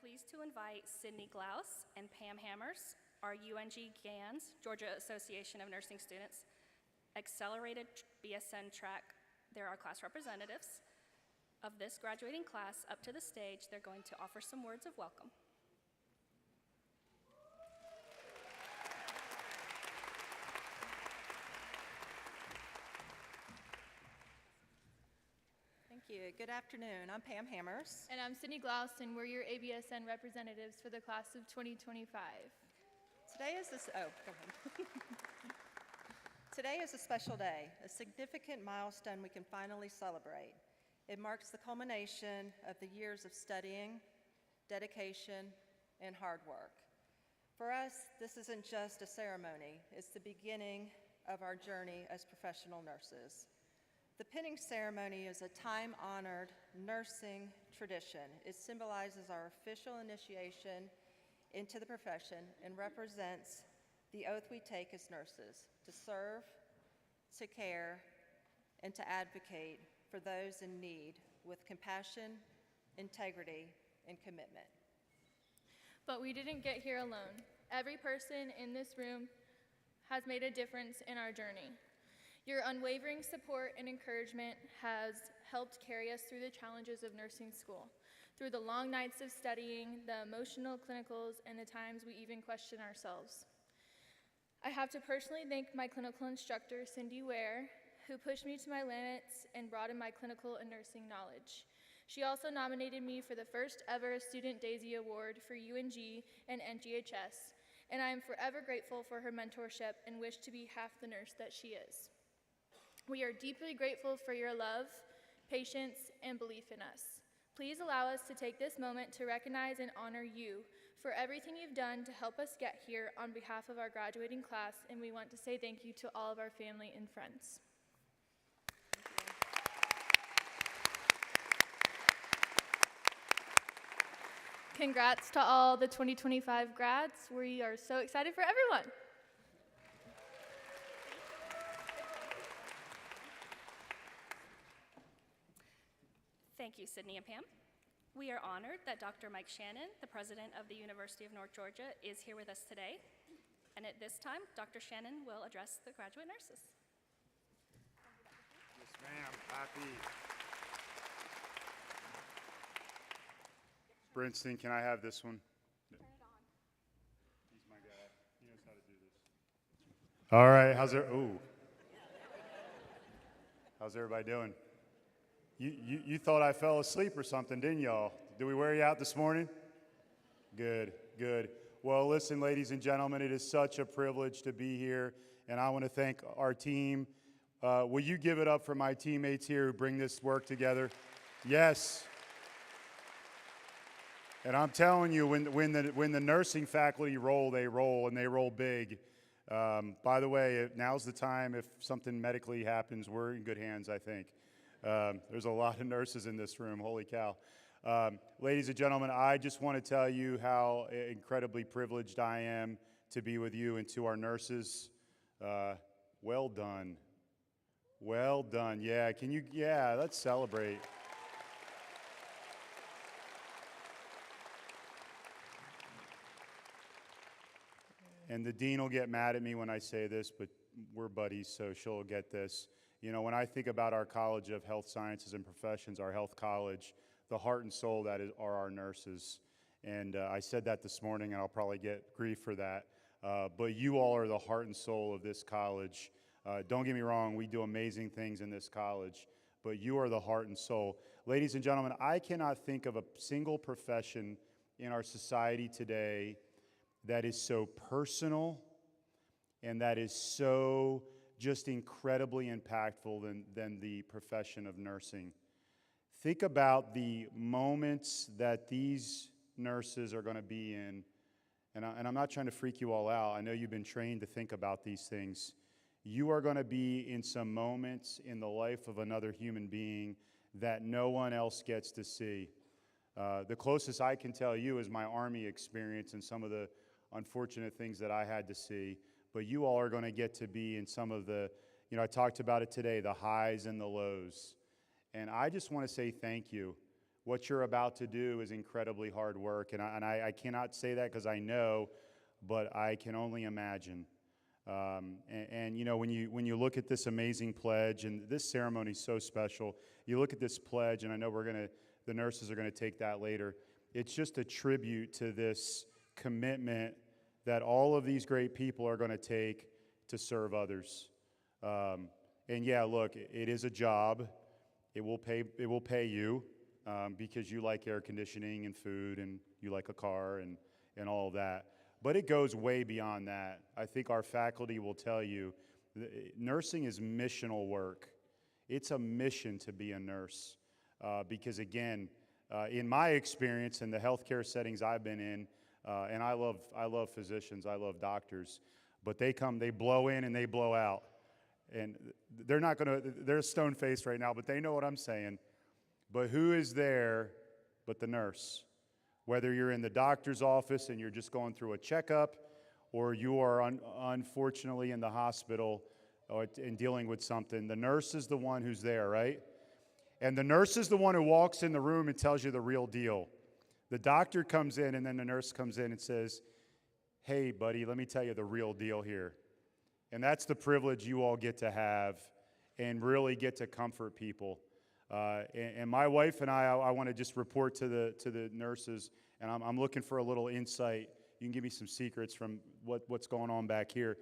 pleased to invite Sydney Glaus and Pam Hammers, our UNG GANs, Georgia Association of Nursing Students, Accelerated BSN track. They're our class representatives of this graduating class up to the stage. They're going to offer some words of welcome. Thank you. Good afternoon. I'm Pam Hammers. And I'm Sydney Glaus, and we're your ABSN representatives for the class of 2025. Today is this, oh, go ahead. Today is a special day, a significant milestone we can finally celebrate. It marks the culmination of the years of studying, dedication, and hard work. For us, this isn't just a ceremony, it's the beginning of our journey as professional nurses. The pinning ceremony is a time-honored nursing tradition. It symbolizes our official initiation into the profession and represents the oath we take as nurses to serve, to care, and to advocate for those in need with compassion, integrity, and commitment. But we didn't get here alone. Every person in this room has made a difference in our journey. Your unwavering support and encouragement has helped carry us through the challenges of nursing school, through the long nights of studying, the emotional clinicals, and the times we even question ourselves. I have to personally thank my clinical instructor, Cindy Ware, who pushed me to my limits and broadened my clinical and nursing knowledge. She also nominated me for the first ever Student Daisy Award for UNG and NGHS, and I am forever grateful for her mentorship and wish to be half the nurse that she is. We are deeply grateful for your love, patience, and belief in us. Please allow us to take this moment to recognize and honor you for everything you've done to help us get here on behalf of our graduating class, and we want to say thank you to all of our family and friends. Congrats to all the 2025 grads. We are so excited for everyone. Thank you, Sydney and Pam. We are honored that Dr. Mike Shannon, the president of the University of North Georgia, is here with us today. And at this time, Dr. Shannon will address the graduate nurses. Yes, ma'am. Happy. Princeton, can I have this one? Turn it on. He's my guy. He knows how to do this. All right. How's everybody doing? You thought I fell asleep or something, didn't y'all? Did we wear you out this morning? Good. Well, listen, ladies and gentlemen, it is such a privilege to be here, and I want to thank our team. Will you give it up for my teammates here who bring this work together? Yes. And I'm telling you, when the nursing faculty roll, they roll, and they roll big. By the way, now's the time. If something medically happens, we're in good hands, I think. There's a lot of nurses in this room, holy cow. Ladies and gentlemen, I just want to tell you how incredibly privileged I am to be with you, and to our nurses, well done. Well done, yeah, let's celebrate. And the dean will get mad at me when I say this, but we're buddies, so she'll get this. You know, when I think about our College of Health Sciences and Professions, our health college, the heart and soul that are our nurses. And I said that this morning, and I'll probably get grief for that. But you all are the heart and soul of this college. Don't get me wrong, we do amazing things in this college, but you are the heart and soul. Ladies and gentlemen, I cannot think of a single profession in our society today that is so personal and that is so just incredibly impactful than the profession of nursing. Think about the moments that these nurses are going to be in, and I'm not trying to freak you all out. I know you've been trained to think about these things. You are going to be in some moments in the life of another human being that no one else gets to see. The closest I can tell you is my Army experience and some of the unfortunate things that I had to see. But you all are going to get to be in some of the, I talked about it today, the highs and the lows. And I just want to say thank you. What you're about to do is incredibly hard work, and I cannot say that because I know, but I can only imagine. You know, when you look at this amazing pledge, and this ceremony is so special, you look at this pledge, and I know the nurses are gonna take that later. It's just a tribute to this commitment that all of these great people are gonna take to serve others. And yeah, look, it is a job. It will pay you because you like air conditioning and food, and you like a car and all of that. But it goes way beyond that. I think our faculty will tell you, nursing is missional work. It's a mission to be a nurse because again, in my experience in the healthcare settings I've been in, and I love physicians, I love doctors, but they blow in and they blow out. And they're stone-faced right now, but they know what I'm saying. But who is there but the nurse? Whether you're in the doctor's office and you're just going through a checkup, or you are unfortunately in the hospital and dealing with something, the nurse is the one who's there, right? And the nurse is the one who walks in the room and tells you the real deal. The doctor comes in, and then the nurse comes in and says, "Hey, buddy, let me tell you the real deal here." And that's the privilege you all get to have and really get to comfort people. And my wife and I want to just report to the nurses, and I'm looking for a little insight. You can give me some secrets from what's going on back here.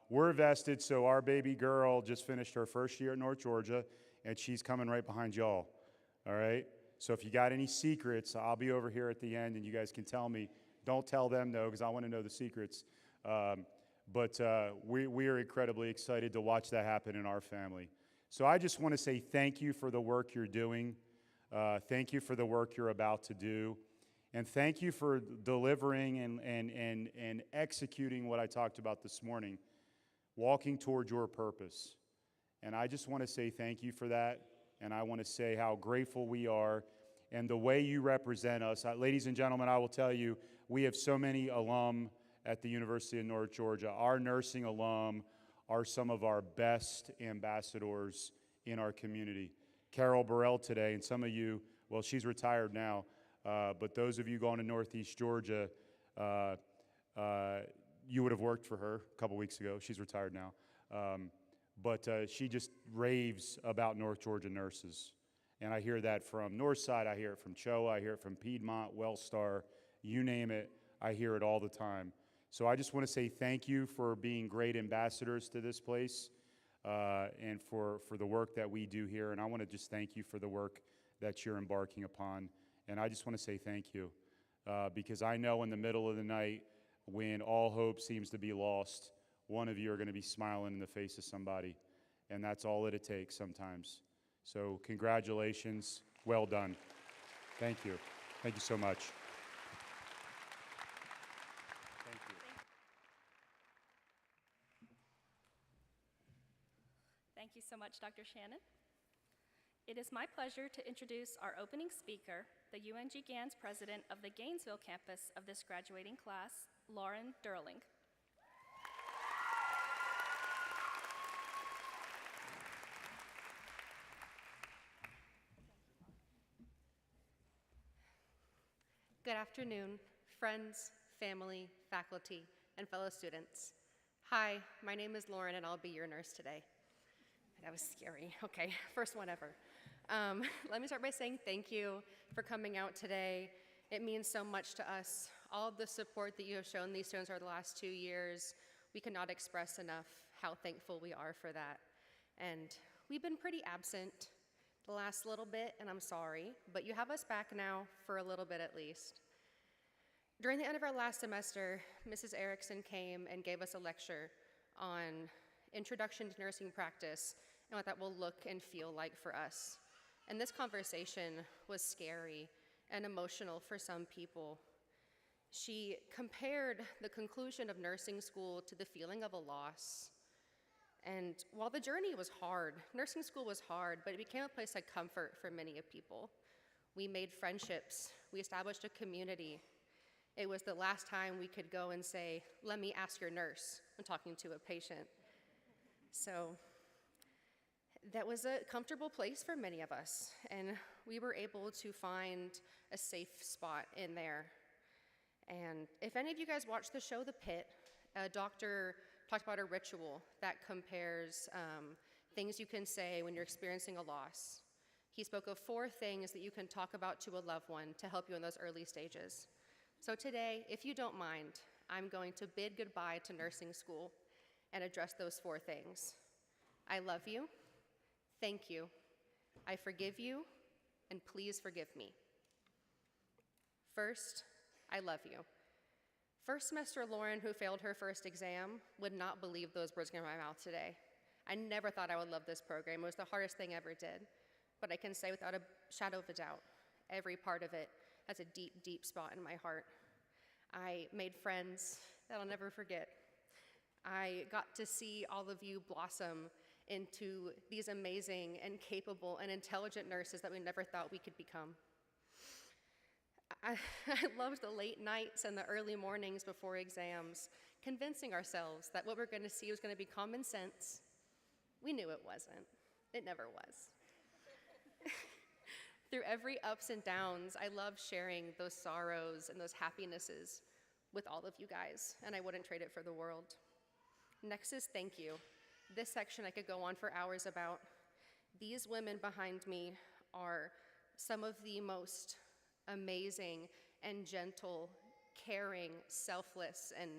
We're vested, so our baby girl just finished her first year at North Georgia, and she's coming right behind y'all, all right? So if you got any secrets, I'll be over here at the end, and you guys can tell me. Don't tell them, though, because I want to know the secrets. But we are incredibly excited to watch that happen in our family. So I just want to say thank you for the work you're doing. Thank you for the work you're about to do. And thank you for delivering and executing what I talked about this morning, walking toward your purpose. And I just want to say thank you for that. And I want to say how grateful we are and the way you represent us. Ladies and gentlemen, I will tell you, we have so many alum at the University of North Georgia. Our nursing alum are some of our best ambassadors in our community. Carol Burrell today, and some of you, well, she's retired now, but those of you going to Northeast Georgia, you would have worked for her a couple weeks ago. She's retired now. But she just raves about North Georgia nurses. And I hear that from Northside, I hear it from CHOA, I hear it from Piedmont, Wellstar, you name it, I hear it all the time. So I just want to say thank you for being great ambassadors to this place and for the work that we do here. And I want to just thank you for the work that you're embarking upon. And I just want to say thank you because I know in the middle of the night when all hope seems to be lost, one of you are going to be smiling in the face of somebody. And that's all that it takes sometimes. So congratulations. Well done. Thank you. Thank you so much. Thank you so much, Dr. Shannon. It is my pleasure to introduce our opening speaker, the UNG GANS president of the Gainesville campus of this graduating class, Lauren Durling. Good afternoon, friends, family, faculty, and fellow students. Hi, my name is Lauren, and I'll be your nurse today. That was scary. Okay, first one ever. Let me start by saying thank you for coming out today. It means so much to us. All of the support that you have shown these students over the last 2 years, we cannot express enough how thankful we are for that. And we've been pretty absent the last little bit, and I'm sorry, but you have us back now for a little bit at least. During the end of our last semester, Mrs. Erickson came and gave us a lecture on Introduction to Nursing Practice and what that will look and feel like for us. And this conversation was scary and emotional for some people. She compared the conclusion of nursing school to the feeling of a loss. And while the journey was hard, nursing school was hard, but it became a place of comfort for many of people. We made friendships, we established a community. It was the last time we could go and say, "Let me ask your nurse," when talking to a patient. So that was a comfortable place for many of us. And we were able to find a safe spot in there. And if any of you guys watched the show The Pit, a doctor talked about a ritual that compares things you can say when you're experiencing a loss. He spoke of 4 things that you can talk about to a loved one to help you in those early stages. So today, if you don't mind, I'm going to bid goodbye to nursing school and address those 4 things. I love you, thank you, I forgive you, and please forgive me. First, I love you. First semester Lauren, who failed her first exam, would not believe those words came out of my mouth today. I never thought I would love this program. It was the hardest thing I ever did. But I can say without a shadow of a doubt, every part of it has a deep, deep spot in my heart. I made friends that I'll never forget. I got to see all of you blossom into these amazing and capable and intelligent nurses that we never thought we could become. I loved the late nights and the early mornings before exams, convincing ourselves that what we're going to see was going to be common sense. We knew it wasn't. It never was. Through every ups and downs, I love sharing those sorrows and those happinesses with all of you guys, and I wouldn't trade it for the world. Next is thank you. This section I could go on for hours about. These women behind me are some of the most amazing and gentle, caring, selfless, and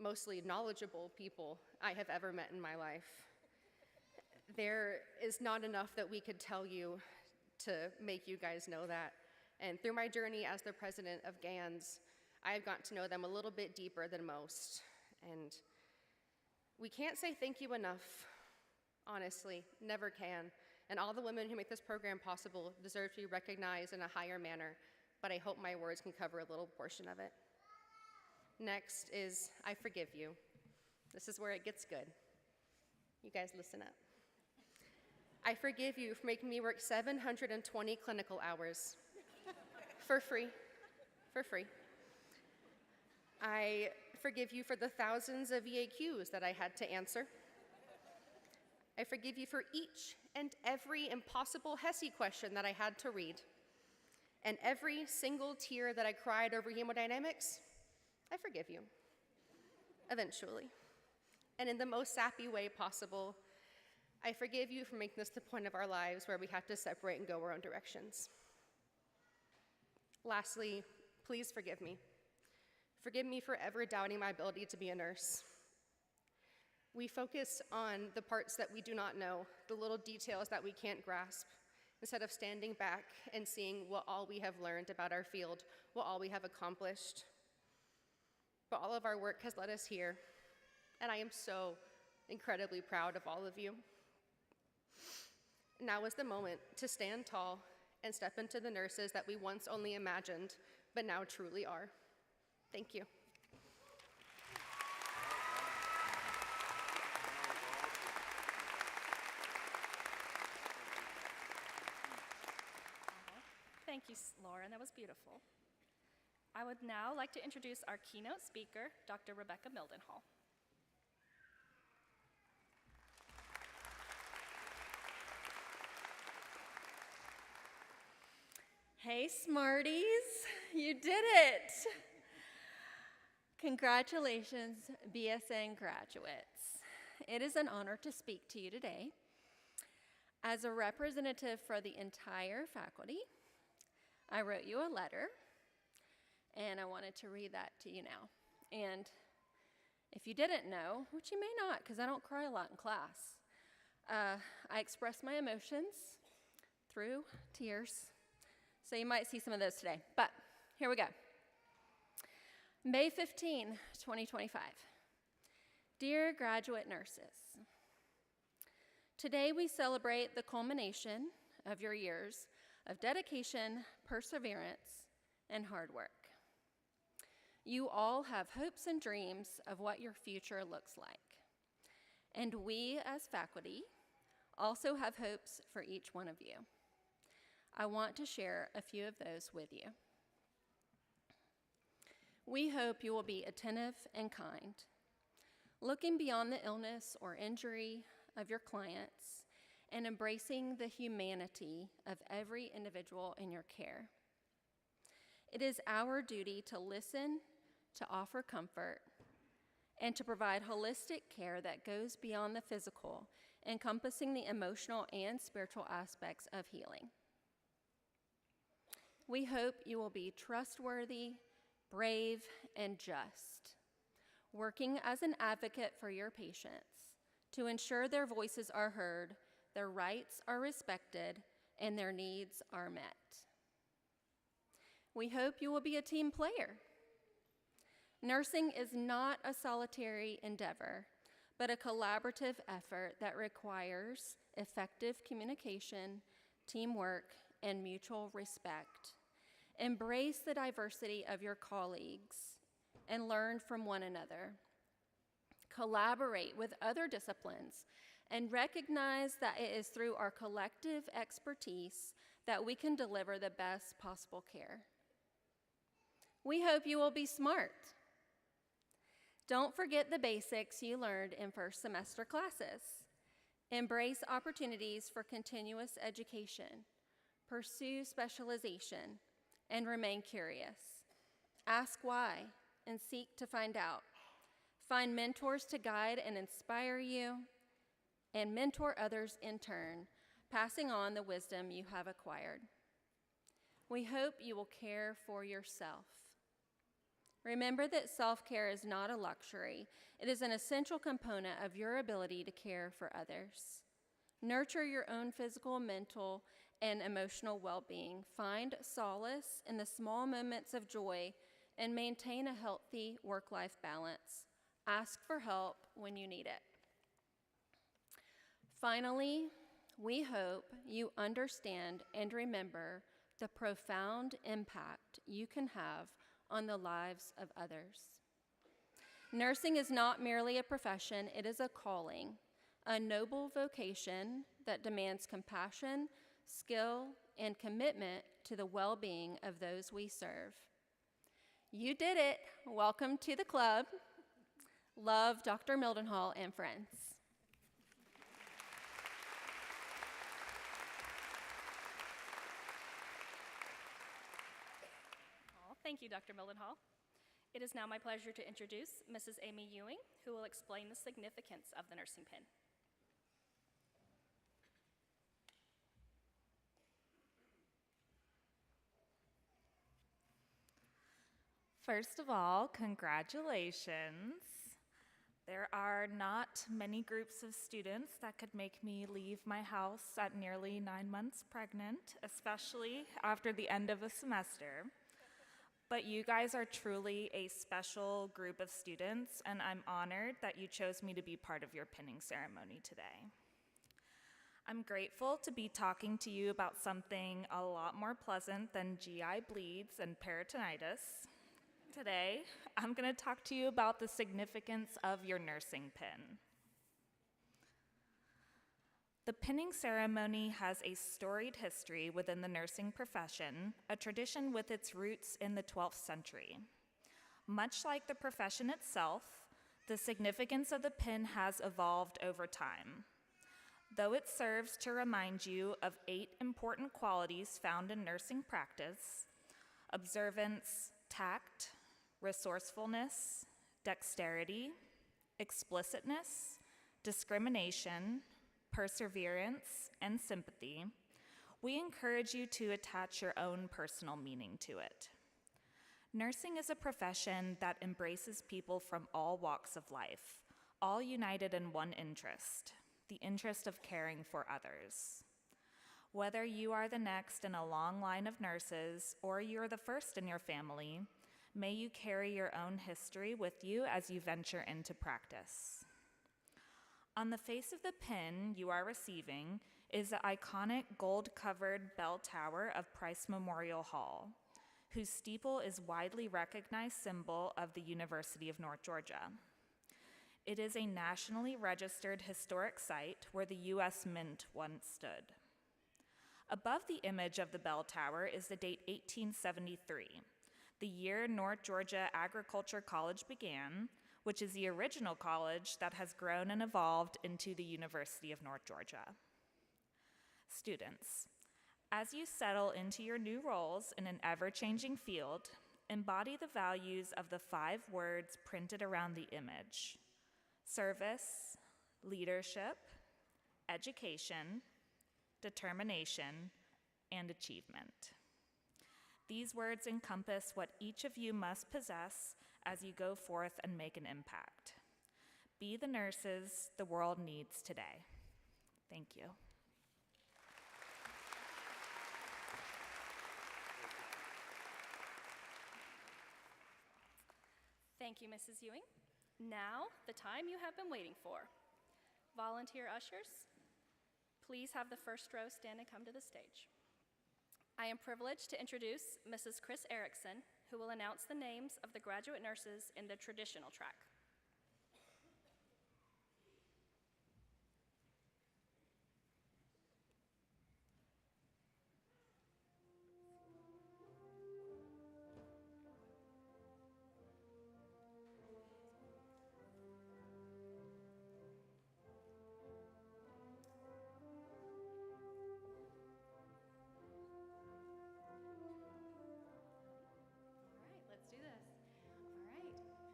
mostly knowledgeable people I have ever met in my life. There is not enough that we could tell you to make you guys know that. And through my journey as the president of GANS, I have gotten to know them a little bit deeper than most. And we can't say thank you enough, honestly, never can. And all the women who make this program possible deserve to be recognized in a higher manner, but I hope my words can cover a little portion of it. Next is, I forgive you. This is where it gets good. You guys listen up. I forgive you for making me work 720 clinical hours for free, I forgive you for the thousands of EAQs that I had to answer. I forgive you for each and every impossible HESI question that I had to read. And every single tear that I cried over hemodynamics, I forgive you, eventually. And in the most sappy way possible, I forgive you for making this the point of our lives where we have to separate and go our own directions. Lastly, please forgive me. Forgive me for ever doubting my ability to be a nurse. We focus on the parts that we do not know, the little details that we can't grasp, instead of standing back and seeing what all we have learned about our field, what all we have accomplished. But all of our work has led us here, and I am so incredibly proud of all of you. Now is the moment to stand tall and step into the nurses that we once only imagined, but now truly are. Thank you. Thank you, Lauren. That was beautiful. I would now like to introduce our keynote speaker, Dr. Rebecca Mildenhall. Hey, Smarties, you did it. Congratulations, BSN graduates. It is an honor to speak to you today. As a representative for the entire faculty, I wrote you a letter, and I wanted to read that to you now. And if you didn't know, which you may not, because I don't cry a lot in class, I express my emotions through tears. So you might see some of those today. But here we go. May 15, 2025. Dear graduate nurses, today we celebrate the culmination of your years of dedication, perseverance, and hard work. You all have hopes and dreams of what your future looks like. And we, as faculty, also have hopes for each one of you. I want to share a few of those with you. We hope you will be attentive and kind, looking beyond the illness or injury of your clients and embracing the humanity of every individual in your care. It is our duty to listen, to offer comfort, and to provide holistic care that goes beyond the physical, encompassing the emotional and spiritual aspects of healing. We hope you will be trustworthy, brave, and just, working as an advocate for your patients to ensure their voices are heard, their rights are respected, and their needs are met. We hope you will be a team player. Nursing is not a solitary endeavor, but a collaborative effort that requires effective communication, teamwork, and mutual respect. Embrace the diversity of your colleagues and learn from one another. Collaborate with other disciplines and recognize that it is through our collective expertise that we can deliver the best possible care. We hope you will be smart. Don't forget the basics you learned in first semester classes. Embrace opportunities for continuous education. Pursue specialization and remain curious. Ask why and seek to find out. Find mentors to guide and inspire you, and mentor others in turn, passing on the wisdom you have acquired. We hope you will care for yourself. Remember that self-care is not a luxury. It is an essential component of your ability to care for others. Nurture your own physical, mental, and emotional well-being. Find solace in the small moments of joy and maintain a healthy work-life balance. Ask for help when you need it. Finally, we hope you understand and remember the profound impact you can have on the lives of others. Nursing is not merely a profession, it is a calling, a noble vocation that demands compassion, skill, and commitment to the well-being of those we serve. You did it. Welcome to the club. Love, Dr. Mildenhall and friends. Thank you, Dr. Mildenhall. It is now my pleasure to introduce Mrs. Amy Ewing, who will explain the significance of the nursing pin. First of all, congratulations. There are not many groups of students that could make me leave my house at nearly 9 months pregnant, especially after the end of a semester. But you guys are truly a special group of students, and I'm honored that you chose me to be part of your pinning ceremony today. I'm grateful to be talking to you about something a lot more pleasant than GI bleeds and peritonitis. Today, I'm going to talk to you about the significance of your nursing pin. The pinning ceremony has a storied history within the nursing profession, a tradition with its roots in the 12th century. Much like the profession itself, the significance of the pin has evolved over time. Though it serves to remind you of 8 important qualities found in nursing practice: observance, tact, resourcefulness, dexterity, explicitness, discrimination, perseverance, and sympathy, we encourage you to attach your own personal meaning to it. Nursing is a profession that embraces people from all walks of life, all united in one interest, the interest of caring for others. Whether you are the next in a long line of nurses or you're the first in your family, may you carry your own history with you as you venture into practice. On the face of the pin you are receiving is the iconic gold-covered bell tower of Price Memorial Hall, whose steeple is widely recognized symbol of the University of North Georgia. It is a nationally registered historic site where the U.S. Mint once stood. Above the image of the bell tower is the date 1873, the year North Georgia Agriculture College began, which is the original college that has grown and evolved into the University of North Georgia. Students, as you settle into your new roles in an ever-changing field, embody the values of the 5 words printed around the image: service, leadership, education, determination, and achievement. These words encompass what each of you must possess as you go forth and make an impact. Be the nurses the world needs today. Thank you. Thank you, Mrs. Ewing. Now, the time you have been waiting for. Volunteer ushers, please have the first row stand and come to the stage. I am privileged to introduce Mrs. Chris Erickson, who will announce the names of the graduate nurses in the traditional track.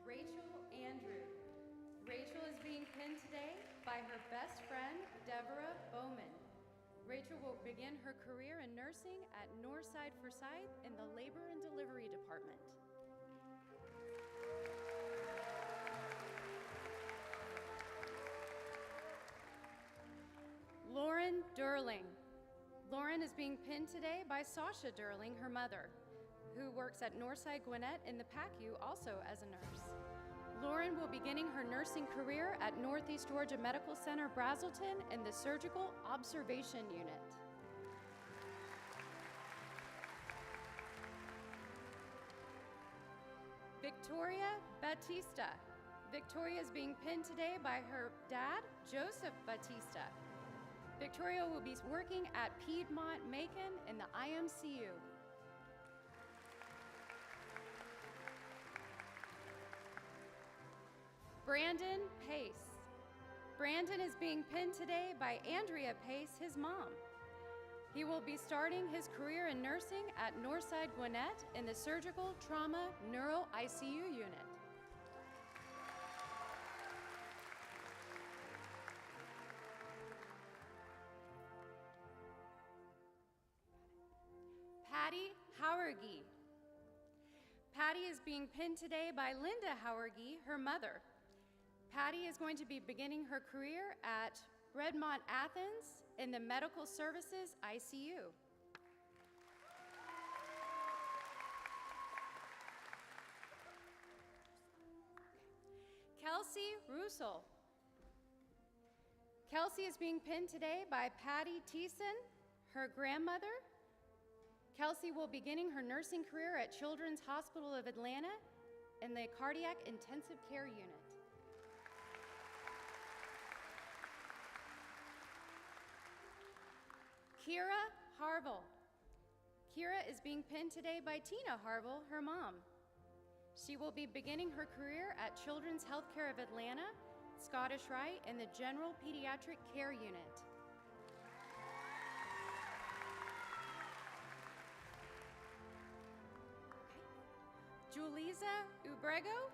Rachel Andrew. Rachel is being pinned today by her best friend, Deborah Bowman. Rachel will begin her career in nursing at Northside Forsyth in the Labor and Delivery Department. Lauren Durling. Lauren is being pinned today by Sasha Durling, her mother, who works at Northside Gwinnett in the PACU, also as a nurse. Lauren will be beginning her nursing career at Northeast Georgia Medical Center, Brazelton, in the Surgical Observation Unit. Victoria Batista. Victoria is being pinned today by her dad, Joseph Batista. Victoria will be working at Piedmont Macon in the IMCU. Brandon Pace. Brandon is being pinned today by Andrea Pace, his mom. He will be starting his career in nursing at Northside Gwinnett in the Surgical Trauma Neuro ICU unit. Patty Howergy. Patty is being pinned today by Linda Howergy, her mother. Patty is going to be beginning her career at Redmont Athens in the Medical Services ICU. Kelsey Russell. Kelsey is being pinned today by Patty Thiessen, her grandmother. Kelsey will be beginning her nursing career at Children's Hospital of Atlanta in the Cardiac Intensive Care Unit. Kira Harville. Kira is being pinned today by Tina Harville, her mom. She will be beginning her career at Children's Healthcare of Atlanta, Scottish Rite, in the General Pediatric Care Unit. Julisa Ubrego.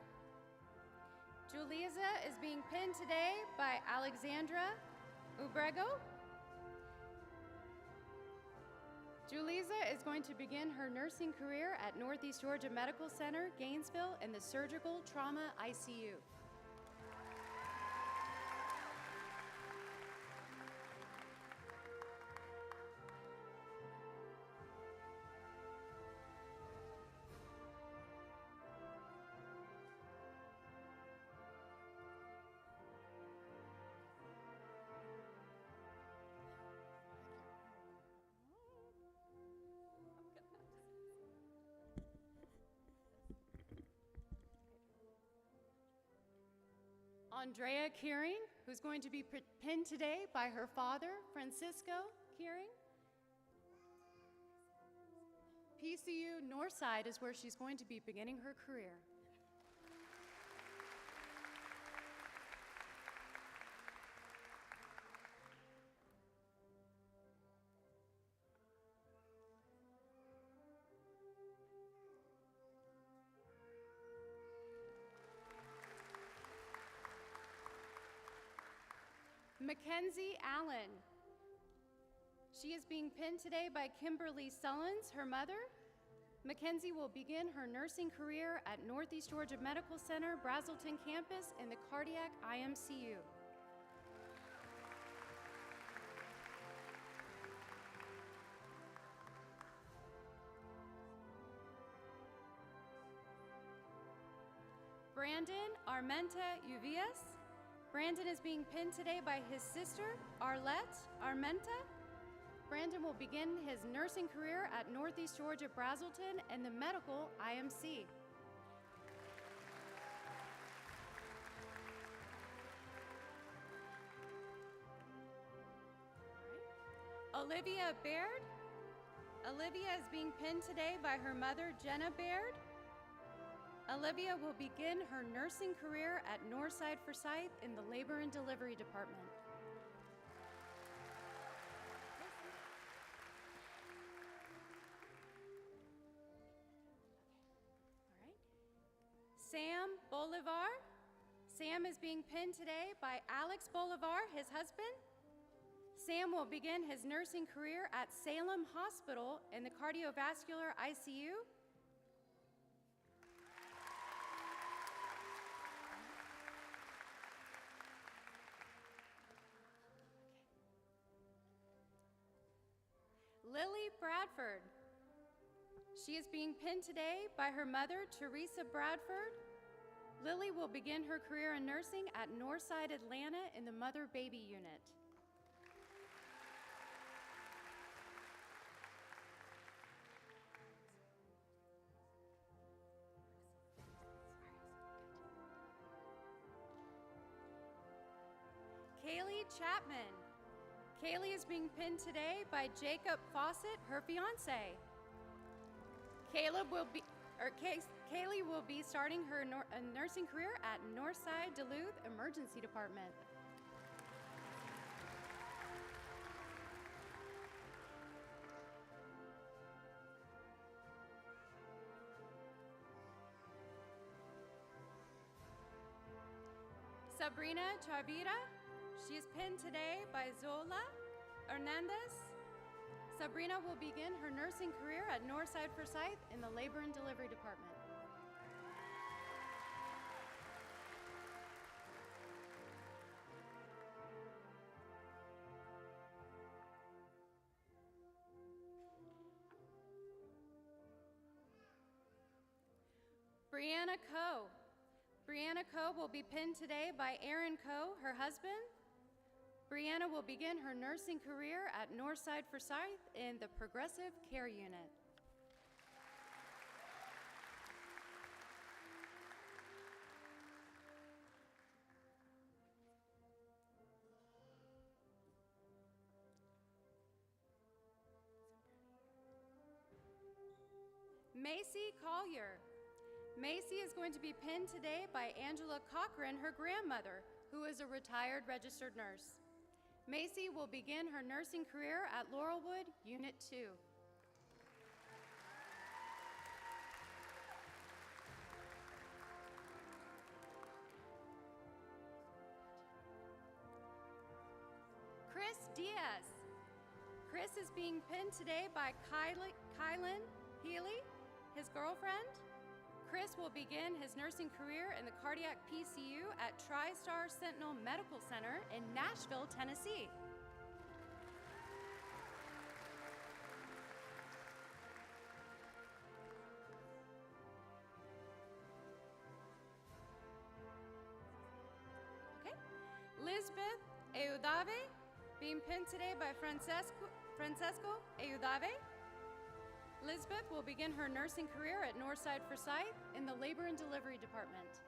Julisa is being pinned today by Alexandra Ubrego. Julisa is going to begin her nursing career at Northeast Georgia Medical Center, Gainesville, in the Surgical Trauma ICU. Andrea Kearing, who's going to be pinned today by her father, Francisco Kearing. PCU Northside is where she's going to be beginning her career. Mackenzie Allen. She is being pinned today by Kimberly Sullins, her mother. Mackenzie will begin her nursing career at Northeast Georgia Medical Center, Brazelton campus in the Cardiac IMCU. Brandon Armenta Uvias. Brandon is being pinned today by his sister, Arlette Armenta. Brandon will begin his nursing career at Northeast Georgia Brazelton and the Medical IMC. Olivia Baird. Olivia is being pinned today by her mother, Jenna Baird. Olivia will begin her nursing career at Northside Forsyth in the Labor and Delivery Department. All right. Sam Bolivar. Sam is being pinned today by Alex Bolivar, his husband. Sam will begin his nursing career at Salem Hospital in the cardiovascular ICU. Lily Bradford. She is being pinned today by her mother, Teresa Bradford. Lily will begin her career in nursing at Northside Atlanta in the mother-baby unit. Kaylee Chapman. Kaylee is being pinned today by Jacob Fawcett, her fiance. Kaylee will be starting her nursing career at Northside Duluth Emergency Department. Sabrina Chavira. She is pinned today by Zola Hernandez. Sabrina will begin her nursing career at Northside Forsyth in the Labor and Delivery Department. Brianna Coe. Brianna Coe will be pinned today by Aaron Coe, her husband. Brianna will begin her nursing career at Northside Forsyth in the Progressive Care Unit. Macy Collier. Macy is going to be pinned today by Angela Cochran, her grandmother, who is a retired registered nurse. Macy will begin her nursing career at Laurelwood, Unit 2. Chris Diaz. Chris is being pinned today by Kylan Healy, his girlfriend. Chris will begin his nursing career in the cardiac PCU at TriStar Sentinel Medical Center in Nashville, Tennessee. Okay. Lisbeth Eudave, being pinned today by Francesco Eudave. Lisbeth will begin her nursing career at Northside Forsyth in the Labor and Delivery Department.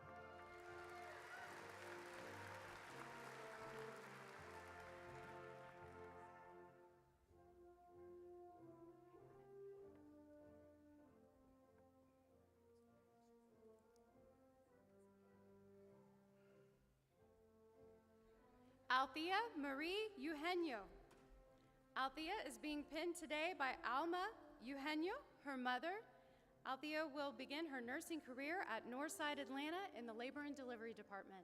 Althea Marie Eugenio. Althea is being pinned today by Alma Eugenio, her mother. Althea will begin her nursing career at Northside Atlanta in the Labor and Delivery Department.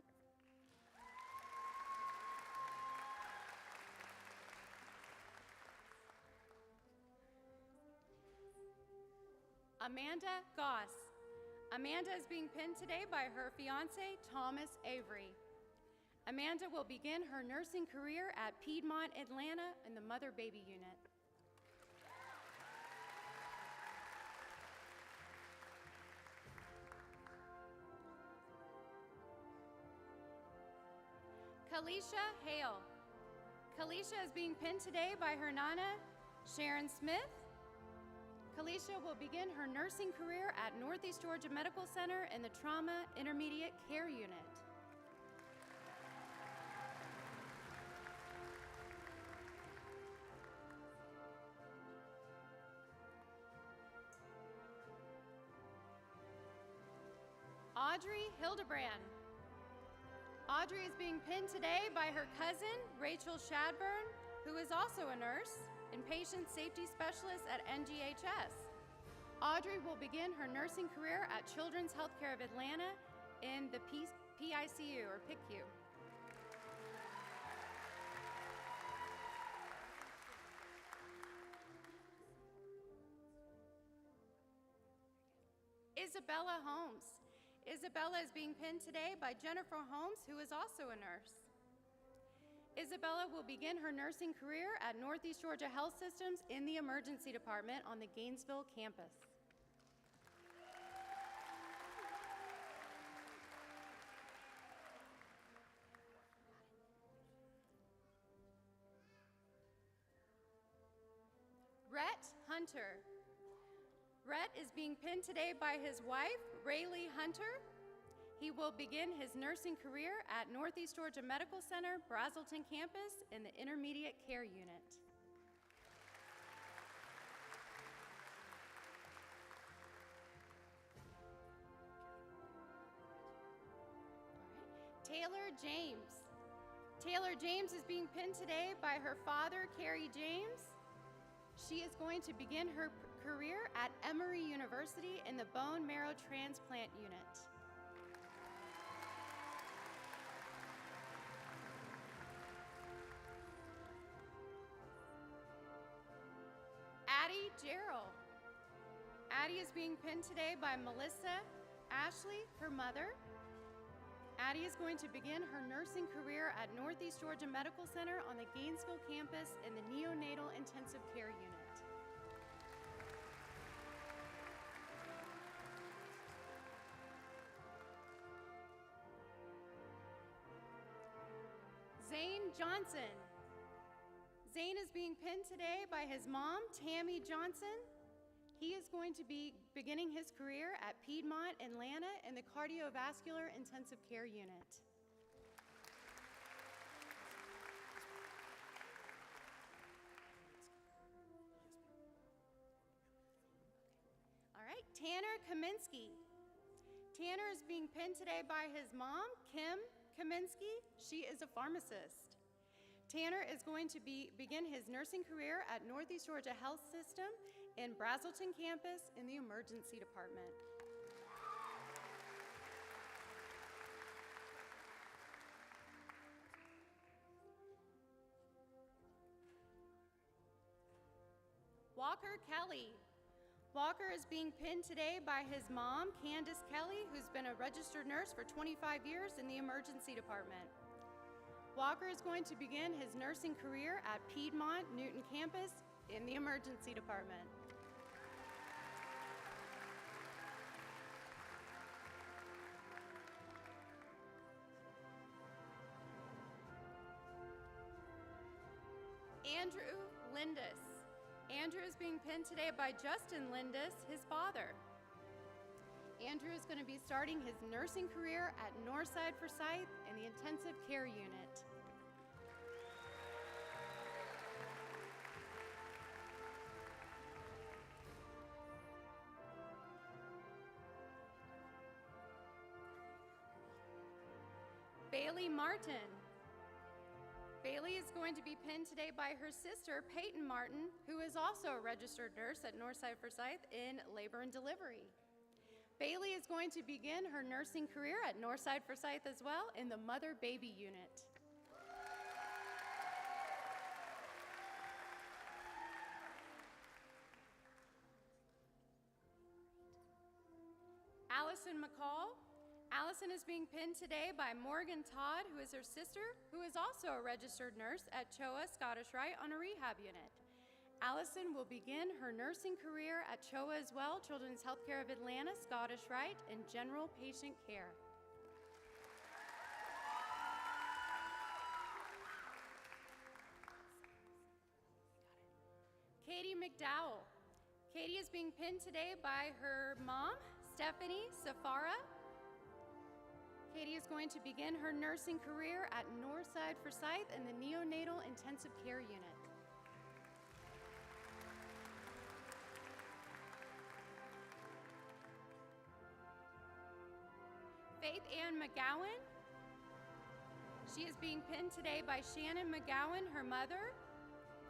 Amanda Goss. Amanda is being pinned today by her fiance, Thomas Avery. Amanda will begin her nursing career at Piedmont, Atlanta in the mother-baby unit. Kalisha Hale. Kalisha is being pinned today by her nana, Sharon Smith. Kalisha will begin her nursing career at Northeast Georgia Medical Center in the Trauma Intermediate Care Unit. Audrey Hildebrand. Audrey is being pinned today by her cousin, Rachel Shadburn, who is also a nurse and patient safety specialist at NGHS. Audrey will begin her nursing career at Children's Healthcare of Atlanta in the PICU or PICU. Isabella Holmes. Isabella is being pinned today by Jennifer Holmes, who is also a nurse. Isabella will begin her nursing career at Northeast Georgia Health Systems in the emergency department on the Gainesville campus. Rhett Hunter. Rhett is being pinned today by his wife, Rayleigh Hunter. He will begin his nursing career at Northeast Georgia Medical Center, Brazelton campus in the Intermediate Care Unit. Taylor James. Taylor James is being pinned today by her father, Carrie James. She is going to begin her career at Emory University in the Bone Marrow Transplant Unit. Addie Gerald. Addie is being pinned today by Melissa Ashley, her mother. Addie is going to begin her nursing career at Northeast Georgia Medical Center on the Gainesville campus in the Neonatal Intensive Care Unit. Zane Johnson. Zane is being pinned today by his mom, Tammy Johnson. He is going to be beginning his career at Piedmont, Atlanta in the Cardiovascular Intensive Care Unit. All right, Tanner Kaminsky. Tanner is being pinned today by his mom, Kim Kaminsky. She is a pharmacist. Tanner is going to begin his nursing career at Northeast Georgia Health System in Brazelton campus in the emergency department. Walker Kelly. Walker is being pinned today by his mom, Candace Kelly, who's been a registered nurse for 25 years in the emergency department. Walker is going to begin his nursing career at Piedmont Newton campus in the emergency department. Andrew Lindis. Andrew is being pinned today by Justin Lindis, his father. Andrew is going to be starting his nursing career at Northside Forsyth in the intensive care unit. Bailey Martin. Bailey is going to be pinned today by her sister, Peyton Martin, who is also a registered nurse at Northside Forsyth in labor and delivery. Bailey is going to begin her nursing career at Northside Forsyth as well in the mother-baby unit. Allison McCall. Allison is being pinned today by Morgan Todd, who is her sister, who is also a registered nurse at CHOA Scottish Rite on a rehab unit. Allison will begin her nursing career at CHOA as well, Children's Healthcare of Atlanta, Scottish Rite, in general patient care. Katie McDowell. Katie is being pinned today by her mom, Stephanie Safara. Katie is going to begin her nursing career at Northside Forsyth in the Neonatal Intensive Care Unit. Faith Ann McGowan. She is being pinned today by Shannon McGowan, her mother.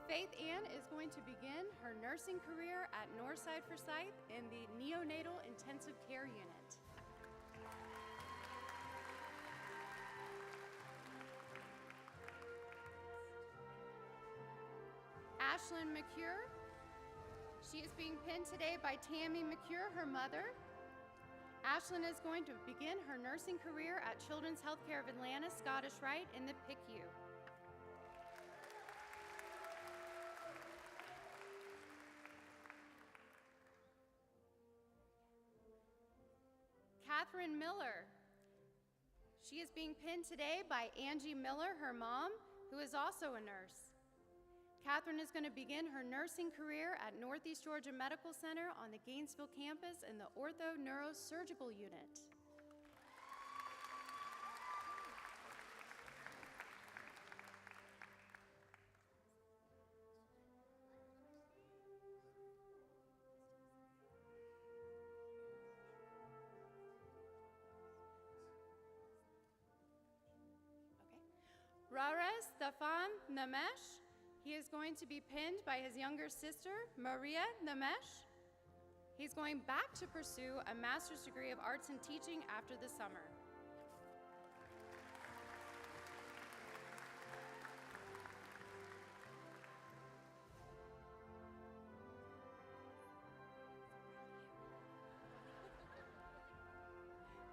Faith Ann is going to begin her nursing career at Northside Forsyth in the Neonatal Intensive Care Unit. Ashlyn McCure. She is being pinned today by Tammy McCure, her mother. Ashlyn is going to begin her nursing career at Children's Healthcare of Atlanta, Scottish Rite in the PICU. Catherine Miller. She is being pinned today by Angie Miller, her mom, who is also a nurse. Catherine is going to begin her nursing career at Northeast Georgia Medical Center on the Gainesville campus in the Ortho-Neurosurgical Unit. Rares Stefan Namesh. He is going to be pinned by his younger sister, Maria Namesh. He's going back to pursue a master's degree of arts and teaching after the summer.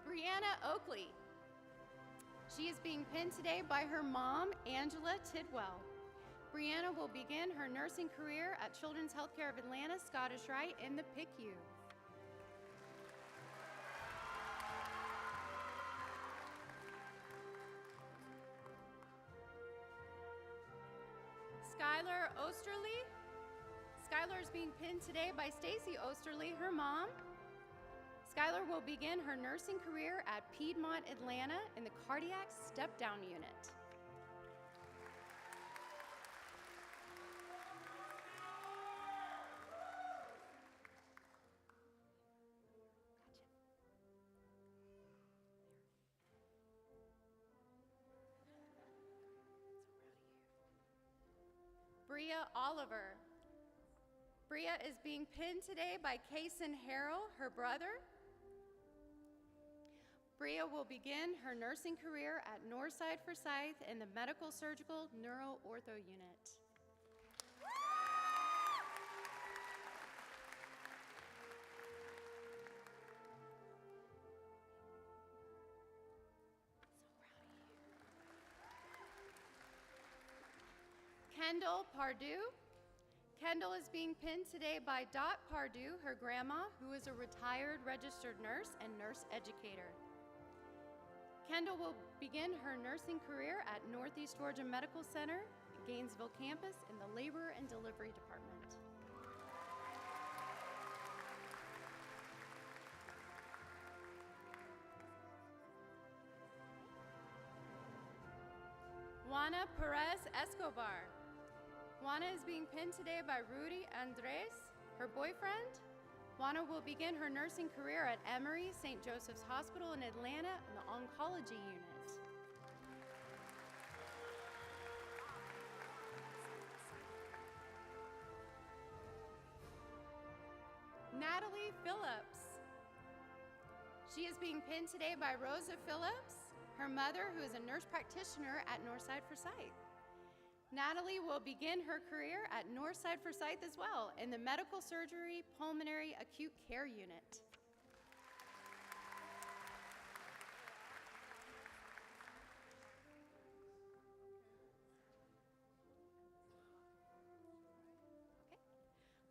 Brianna Oakley. She is being pinned today by her mom, Angela Tidwell. Brianna will begin her nursing career at Children's Healthcare of Atlanta, Scottish Rite in the PICU. Skylar Osterly. Skylar is being pinned today by Stacy Osterly, her mom. Skylar will begin her nursing career at Piedmont, Atlanta in the Cardiac Step-Down Unit. Bria Oliver. Bria is being pinned today by Kaysen Harrell, her brother. Bria will begin her nursing career at Northside Forsyth in the Medical Surgical Neuro-Ortho Unit. Kendall Pardue. Kendall is being pinned today by Dot Pardue, her grandma, who is a retired registered nurse and nurse educator. Kendall will begin her nursing career at Northeast Georgia Medical Center, Gainesville campus in the Labor and Delivery Department. Juana Perez Escobar. Juana is being pinned today by Rudy Andres, her boyfriend. Juana will begin her nursing career at Emory St. Joseph's Hospital in Atlanta in the oncology unit. Natalie Phillips. She is being pinned today by Rosa Phillips, her mother, who is a nurse practitioner at Northside Forsyth. Natalie will begin her career at Northside Forsyth as well in the Medical Surgery Pulmonary Acute Care Unit.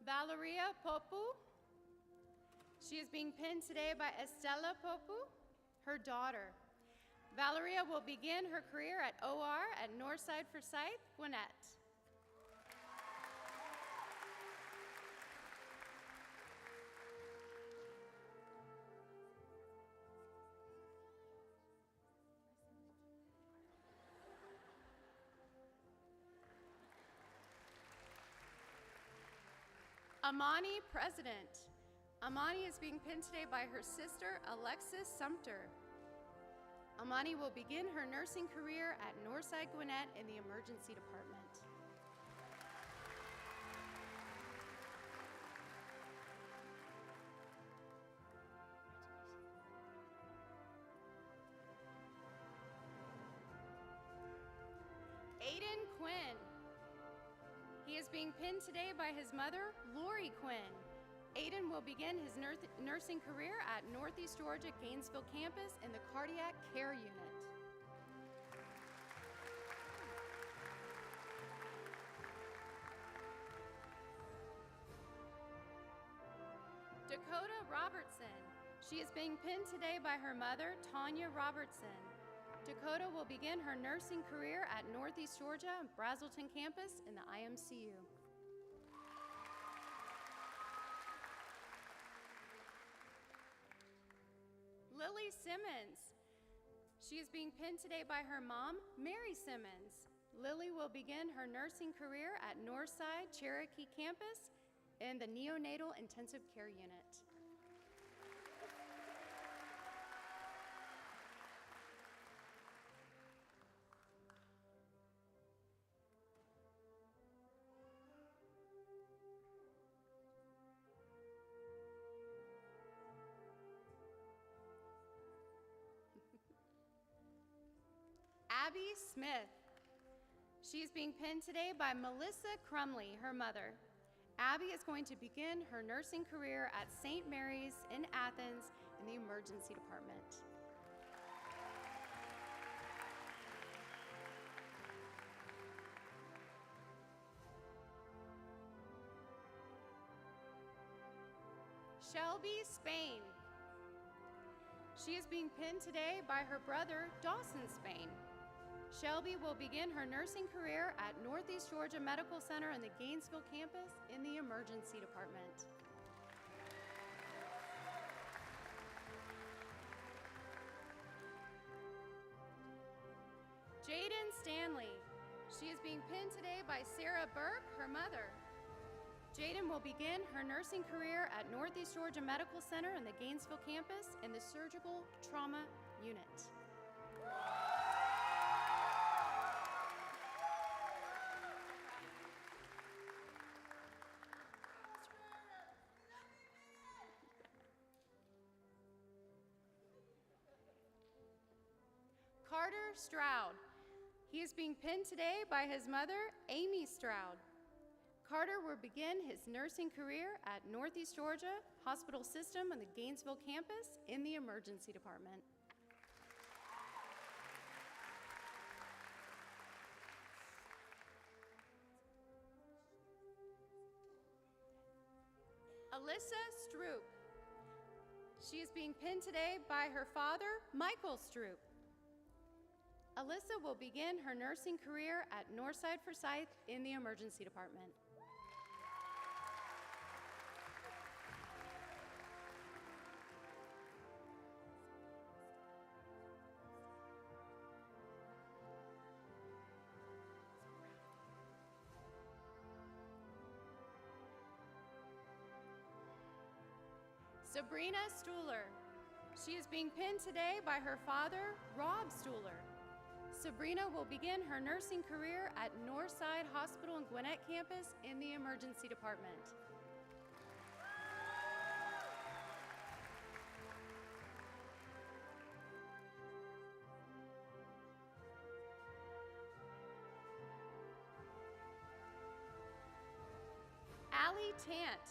Valeria Popu. She is being pinned today by Estela Popu, her daughter. Valeria will begin her career at OR at Northside Forsyth, Gwinnett. Amani President. Amani is being pinned today by her sister, Alexis Sumter. Amani will begin her nursing career at Northside Gwinnett in the emergency department. Aiden Quinn. He is being pinned today by his mother, Lori Quinn. Aiden will begin his nursing career at Northeast Georgia Gainesville campus in the cardiac care unit. Dakota Robertson. She is being pinned today by her mother, Tanya Robertson. Dakota will begin her nursing career at Northeast Georgia Brazelton campus in the IMCU. Lily Simmons. She is being pinned today by her mom, Mary Simmons. Lily will begin her nursing career at Northside Cherokee campus in the neonatal intensive care unit. Abby Smith. She is being pinned today by Melissa Crumley, her mother. Abby is going to begin her nursing career at St. Mary's in Athens in the emergency department. Shelby Spain. She is being pinned today by her brother, Dawson Spain. Shelby will begin her nursing career at Northeast Georgia Medical Center in the Gainesville campus in the emergency department. Jaden Stanley. She is being pinned today by Sarah Burke, her mother. Jaden will begin her nursing career at Northeast Georgia Medical Center in the Gainesville campus in the surgical trauma unit. Carter Stroud. He is being pinned today by his mother, Amy Stroud. Carter will begin his nursing career at Northeast Georgia Hospital System on the Gainesville campus in the emergency department. Alyssa Stroop. She is being pinned today by her father, Michael Stroop. Alyssa will begin her nursing career at Northside Forsyth in the emergency department. Sabrina Stuhler. She is being pinned today by her father, Rob Stuhler. Sabrina will begin her nursing career at Northside Hospital and Gwinnett campus in the emergency department. Allie Tant.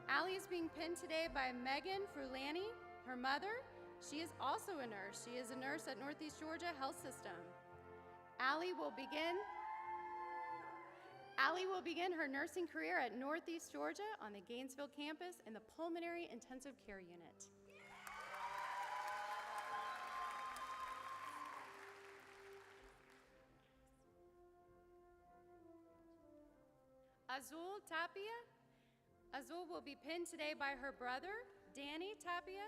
Allie is being pinned today by Megan Frulani, her mother. She is also a nurse. She is a nurse at Northeast Georgia Health System. Allie will begin Allie will begin her nursing career at Northeast Georgia on the Gainesville campus in the Pulmonary Intensive Care Unit. Azul Tapia. Azul will be pinned today by her brother, Danny Tapia.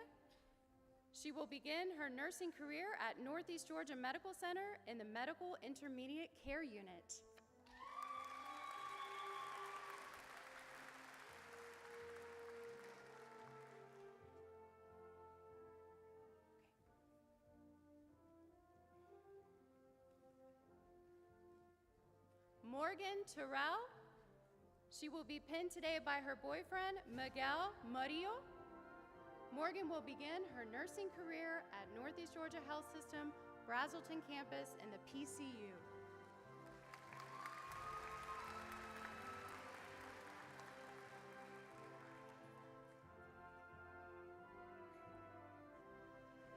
She will begin her nursing career at Northeast Georgia Medical Center in the Medical Intermediate Care Unit. Morgan Terrell. She will be pinned today by her boyfriend, Miguel Murillo. Morgan will begin her nursing career at Northeast Georgia Health System, Brazelton campus in the PCU.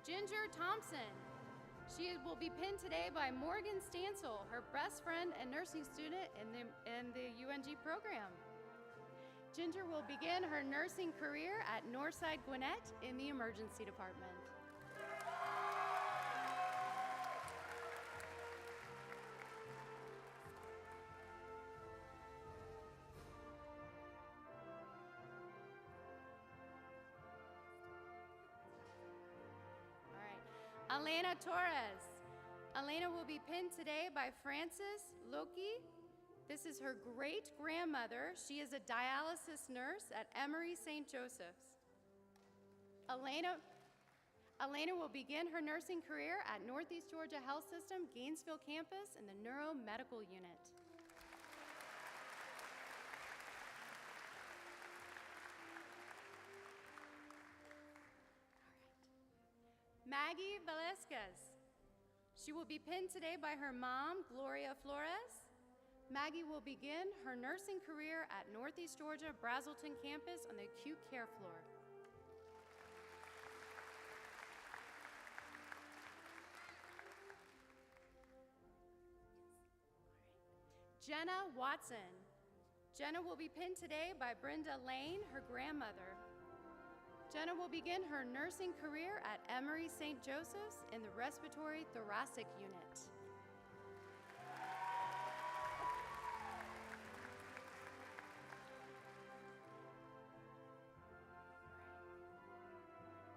Ginger Thompson. She will be pinned today by Morgan Stansel, her best friend and nursing student in the UNG program. Ginger will begin her nursing career at Northside Gwinnett in the emergency department. Elena Torres. Elena will be pinned today by Frances Loki. This is her great-grandmother. She is a dialysis nurse at Emory St. Joseph's. Elena will begin her nursing career at Northeast Georgia Health System, Gainesville campus in the neuromedical unit. Maggie Velasquez. She will be pinned today by her mom, Gloria Flores. Maggie will begin her nursing career at Northeast Georgia Brazelton campus on the acute care floor. Jenna Watson. Jenna will be pinned today by Brenda Lane, her grandmother. Jenna will begin her nursing career at Emory St. Joseph's in the respiratory thoracic unit.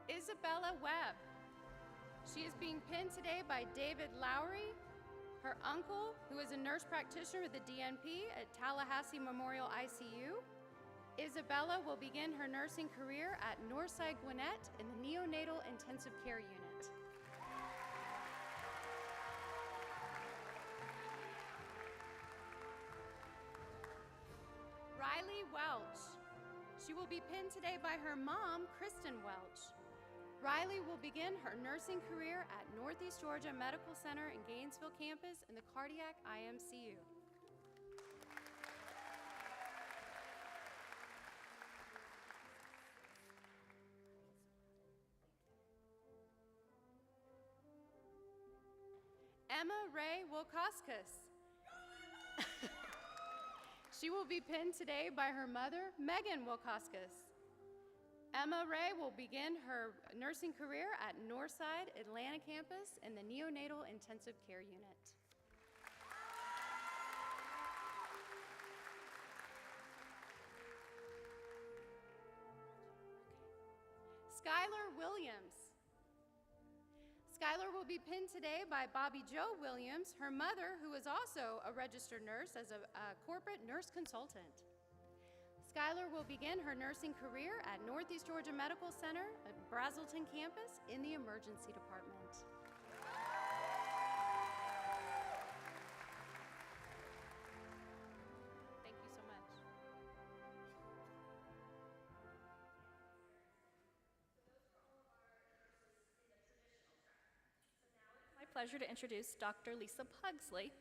Isabella Webb. She is being pinned today by David Lowry, her uncle, who is a nurse practitioner with the DNP at Tallahassee Memorial ICU. Isabella will begin her nursing career at Northside Gwinnett in the neonatal intensive care unit. Riley Welch. She will be pinned today by her mom, Kristen Welch. Riley will begin her nursing career at Northeast Georgia Medical Center in Gainesville campus in the cardiac IMCU. Emma Ray Wilkoskas. She will be pinned today by her mother, Megan Wilkoskas. Emma Ray will begin her nursing career at Northside Atlanta campus in the neonatal intensive care unit. Skylar Williams. Skylar will be pinned today by Bobby Jo Williams, her mother, who is also a registered nurse as a corporate nurse consultant. Skylar will begin her nursing career at Northeast Georgia Medical Center at Brazelton campus in the emergency department. Thank you so much. My pleasure to introduce Dr. Lisa Pugsley,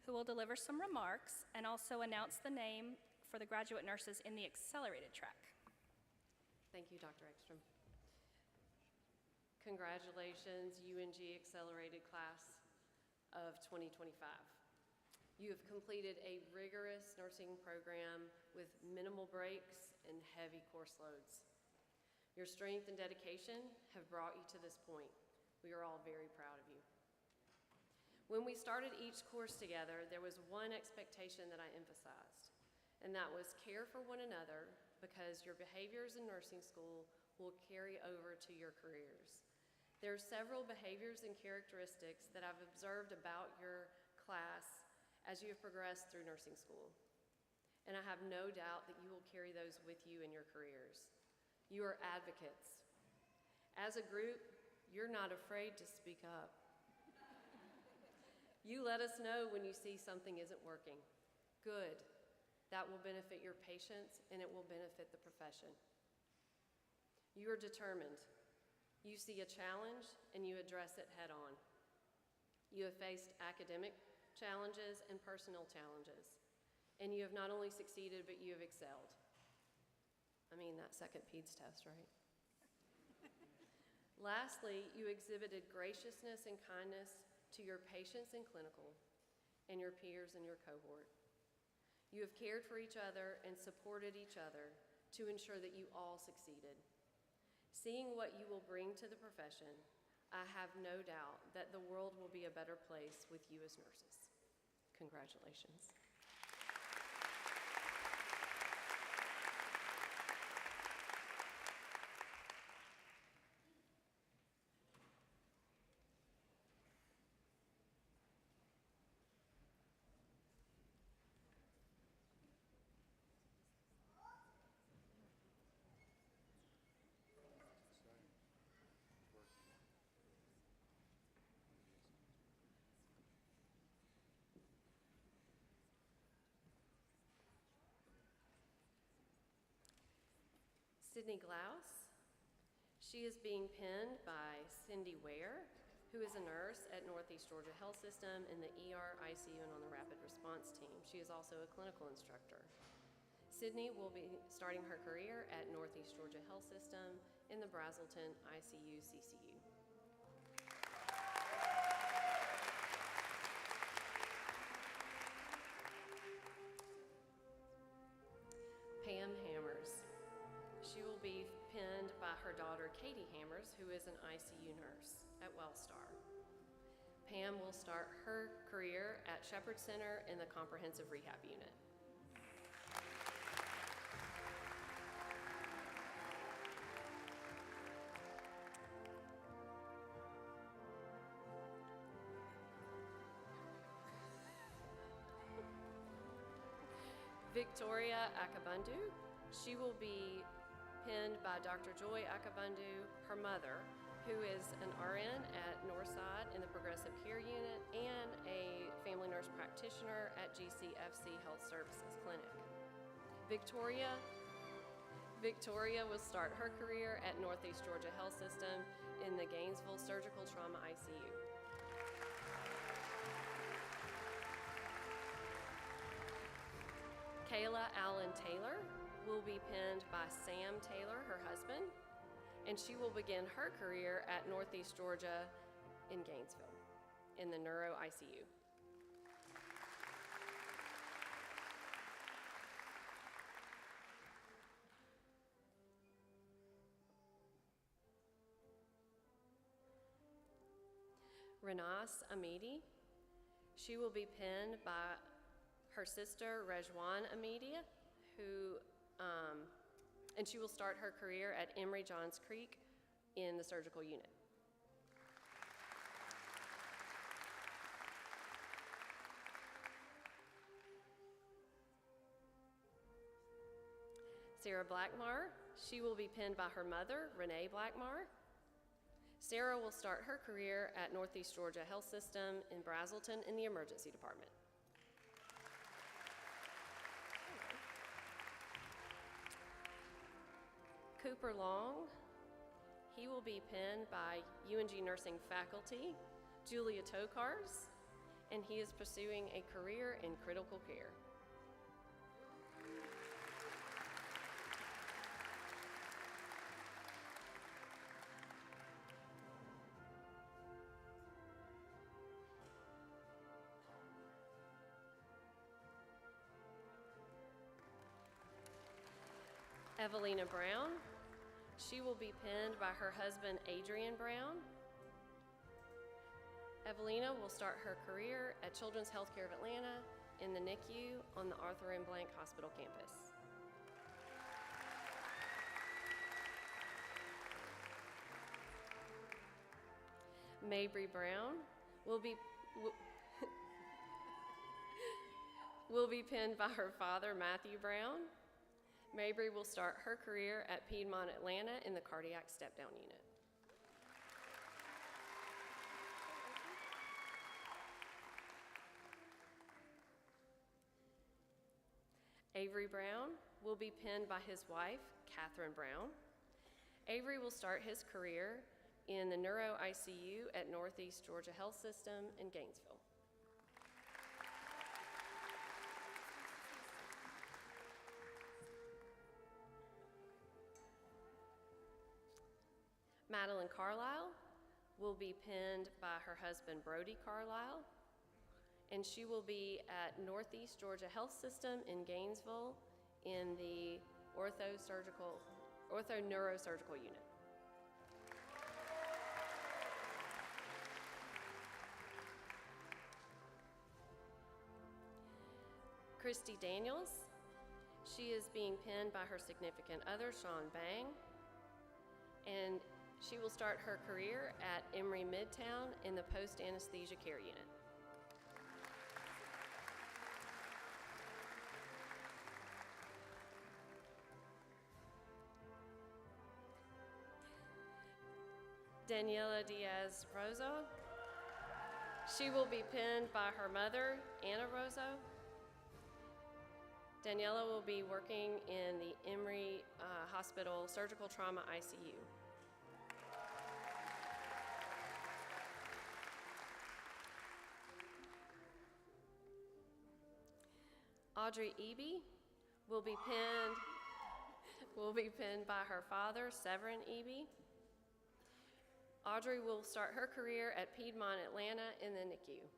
who will deliver some remarks and also announce the name for the graduate nurses in the accelerated track. Thank you, Dr. Ekstrom. Congratulations, UNG Accelerated Class of 2025. You have completed a rigorous nursing program with minimal breaks and heavy course loads. Your strength and dedication have brought you to this point. We are all very proud of you. When we started each course together, there was one expectation that I emphasized, and that was care for one another, because your behaviors in nursing school will carry over to your careers. There are several behaviors and characteristics that I've observed about your class as you have progressed through nursing school, and I have no doubt that you will carry those with you in your careers. You are advocates. As a group, you're not afraid to speak up. You let us know when you see something isn't working. Good. That will benefit your patients, and it will benefit the profession. You are determined. You see a challenge, and you address it head on. You have faced academic challenges and personal challenges, and you have not only succeeded, but you have excelled. I mean, that second PEDS test, right? Lastly, you exhibited graciousness and kindness to your patients in clinical and your peers in your cohort. You have cared for each other and supported each other to ensure that you all succeeded. Seeing what you will bring to the profession, I have no doubt that the world will be a better place with you as nurses. Congratulations. Sydney Glaus. She is being pinned by Cindy Ware, who is a nurse at Northeast Georgia Health System in the ER, ICU, and on the rapid response team. She is also a clinical instructor. Sydney will be starting her career at Northeast Georgia Health System in the Brazelton ICU CCU. Pam Hammers. She will be pinned by her daughter, Katie Hammers, who is an ICU nurse at Wellstar. Pam will start her career at Shepherd Center in the Comprehensive Rehab Unit. Victoria Akabundu. She will be pinned by Dr. Joy Akabundu, her mother, who is an RN at Northside in the Progressive Care Unit and a family nurse practitioner at GCFC Health Services Clinic. Victoria will start her career at Northeast Georgia Health System in the Gainesville Surgical Trauma ICU. Kayla Allen Taylor will be pinned by Sam Taylor, her husband, and she will begin her career at Northeast Georgia in Gainesville in the Neuro ICU. Renas Amidi, she will be pinned by her sister Rejwan Amidi, and she will start her career at Emory Johns Creek in the surgical unit. Sarah Blackmar, she will be pinned by her mother, Renee Blackmar. Sarah will start her career at Northeast Georgia Health System in Brazelton in the emergency department. Cooper Long, he will be pinned by UNG nursing faculty, Julia Tokars, and he is pursuing a career in critical care. Evelina Brown. She will be pinned by her husband, Adrian Brown. Evelina will start her career at Children's Healthcare of Atlanta in the NICU on the Arthur M. Blank Hospital campus. Mabry Brown will be pinned by her father, Matthew Brown. Mabry will start her career at Piedmont Atlanta in the cardiac step-down unit. Avery Brown will be pinned by his wife, Catherine Brown. Avery will start his career in the Neuro ICU at Northeast Georgia Health System in Gainesville. Madeline Carlisle will be pinned by her husband, Brody Carlisle, and she will be at Northeast Georgia Health System in Gainesville in the ortho-neurosurgical unit. Christy Daniels, she is being pinned by her significant other, Sean Bang, and she will start her career at Emory Midtown in the post-anesthesia care unit. Daniela Diaz Rozo, she will be pinned by her mother, Anna Rozo. Daniela will be working in the Emory Hospital Surgical Trauma ICU. Audrey Eby will be pinned by her father, Severin Eby. Audrey will start her career at Piedmont Atlanta in the NICU.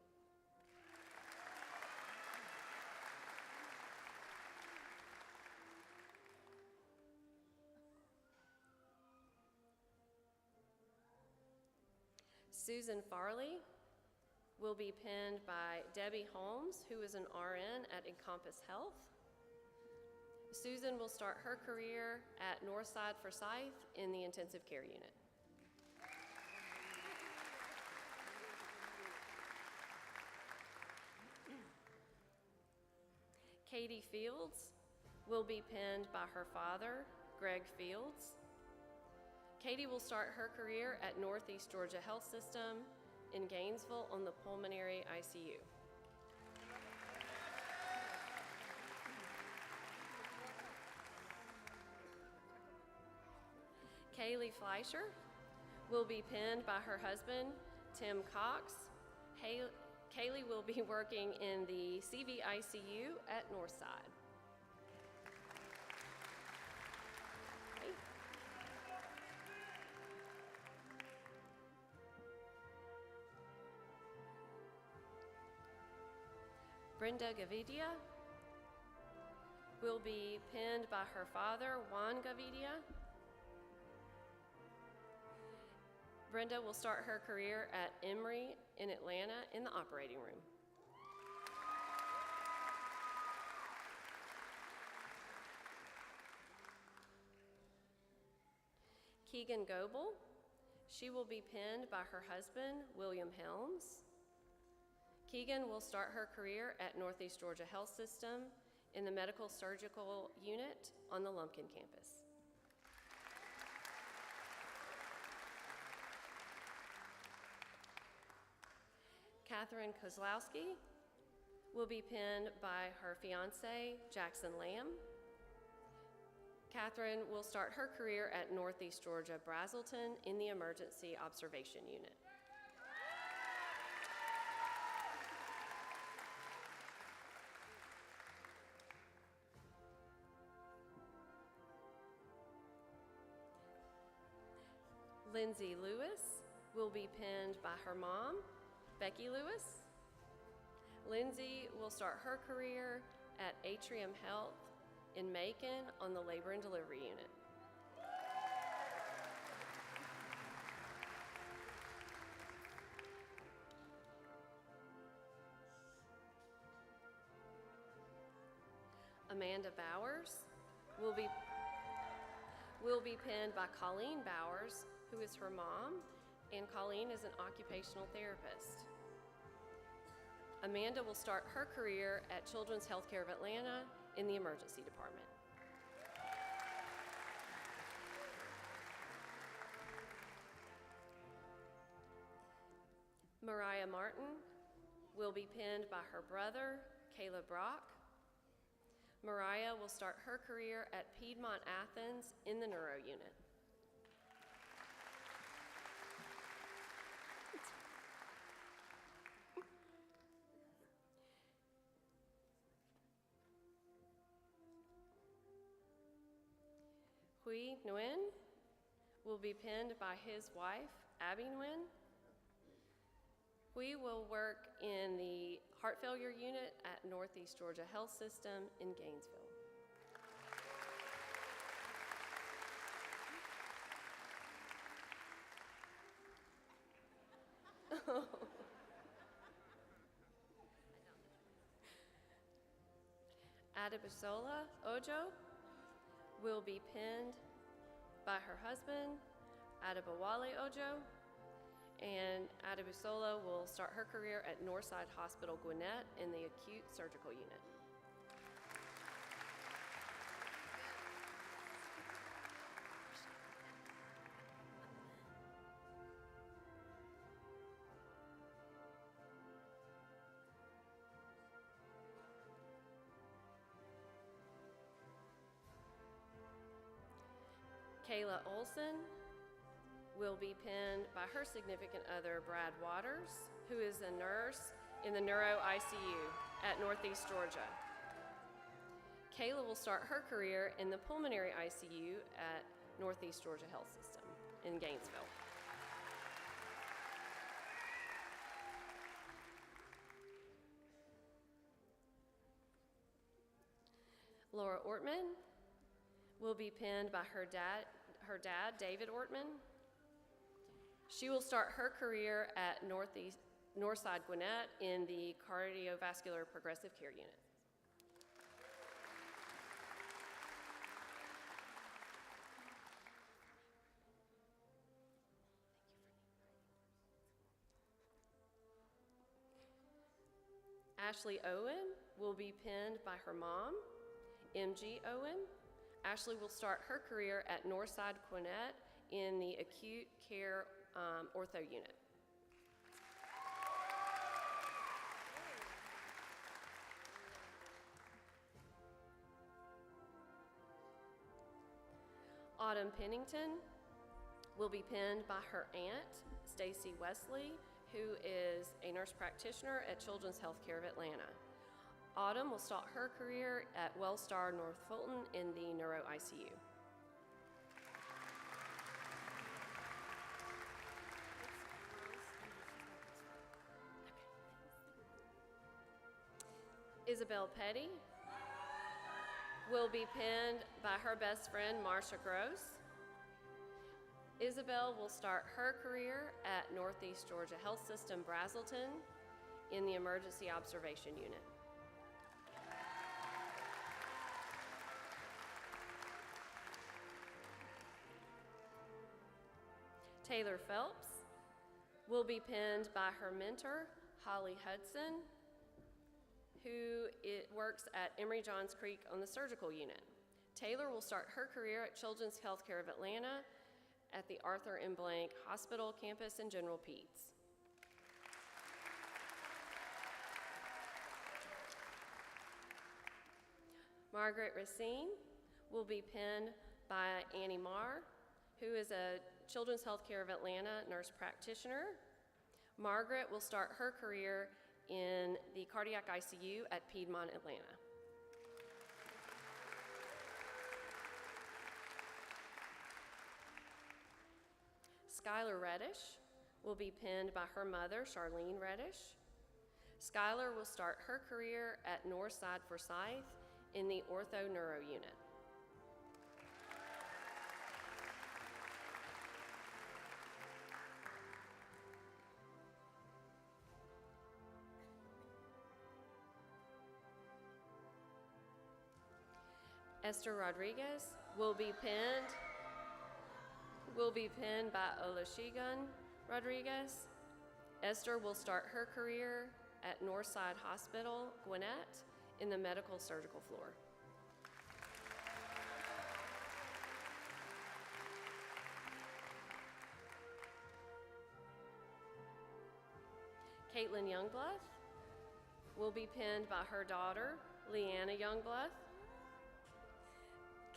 Susan Farley will be pinned by Debbie Holmes, who is an RN at Encompass Health. Susan will start her career at Northside Forsyth in the intensive care unit. Katie Fields will be pinned by her father, Greg Fields. Katie will start her career at Northeast Georgia Health System in Gainesville on the pulmonary ICU. Kaylee Fleischer will be pinned by her husband, Tim Cox. Kaylee will be working in the CV ICU at Northside. Okay. Brenda Gavidia will be pinned by her father, Juan Gavidia. Brenda will start her career at Emory in Atlanta in the operating room. Keegan Goebel, she will be pinned by her husband, William Helms. Keegan will start her career at Northeast Georgia Health System in the medical surgical unit on the Lumpkin campus. Catherine Kozlowski will be pinned by her fiance, Jackson Lamb. Catherine will start her career at Northeast Georgia Brazelton in the emergency observation unit. Lindsay Lewis will be pinned by her mom, Becky Lewis. Lindsay will start her career at Atrium Health in Macon on the labor and delivery unit. Amanda Bowers will be penned by Colleen Bowers, who is her mom, and Colleen is an occupational therapist. Amanda will start her career at Children's Healthcare of Atlanta in the emergency department. Mariah Martin will be penned by her brother, Caleb Brock. Mariah will start her career at Piedmont Athens in the neuro unit. Hui Nguyen will be penned by his wife, Abby Nguyen. Hui will work in the heart failure unit at Northeast Georgia Health System in Gainesville. Adebusola Ojo will be penned by her husband, Adebowale Ojo, and Adebusola will start her career at Northside Hospital Gwinnett in the acute surgical unit. Kayla Olson will be penned by her significant other, Brad Waters, who is a nurse in the neuro ICU at Northeast Georgia. Kayla will start her career in the pulmonary ICU at Northeast Georgia Health System in Gainesville. Laura Ortman will be penned by her dad, David Ortman. She will start her career at Northside Gwinnett in the cardiovascular progressive care unit. Ashley Owen will be penned by her mom, MG Owen. Ashley will start her career at Northside Gwinnett in the acute care ortho unit. Autumn Pennington will be penned by her aunt, Stacy Wesley, who is a nurse practitioner at Children's Healthcare of Atlanta. Autumn will start her career at Wellstar North Fulton in the neuro ICU. Isabel Petty will be penned by her best friend, Marsha Gross. Isabel will start her career at Northeast Georgia Health System, Brazelton, in the emergency observation unit. Taylor Phelps will be penned by her mentor, Holly Hudson, who works at Emory Johns Creek on the surgical unit. Taylor will start her career at Children's Healthcare of Atlanta at the Arthur M. Blank Hospital Campus and General Peds. Margaret Racine will be penned by Annie Marr, who is a Children's Healthcare of Atlanta nurse practitioner. Margaret will start her career in the cardiac ICU at Piedmont, Atlanta. Skylar Reddish will be penned by her mother, Charlene Reddish. Skylar will start her career at Northside Forsyth in the ortho-neuro unit. Esther Rodriguez will be pinned by Olusegun Rodriguez. Esther will start her career at Northside Hospital, Gwinnett, in the medical surgical floor. Caitlin Youngblood will be pinned by her daughter, Leanna Youngblood.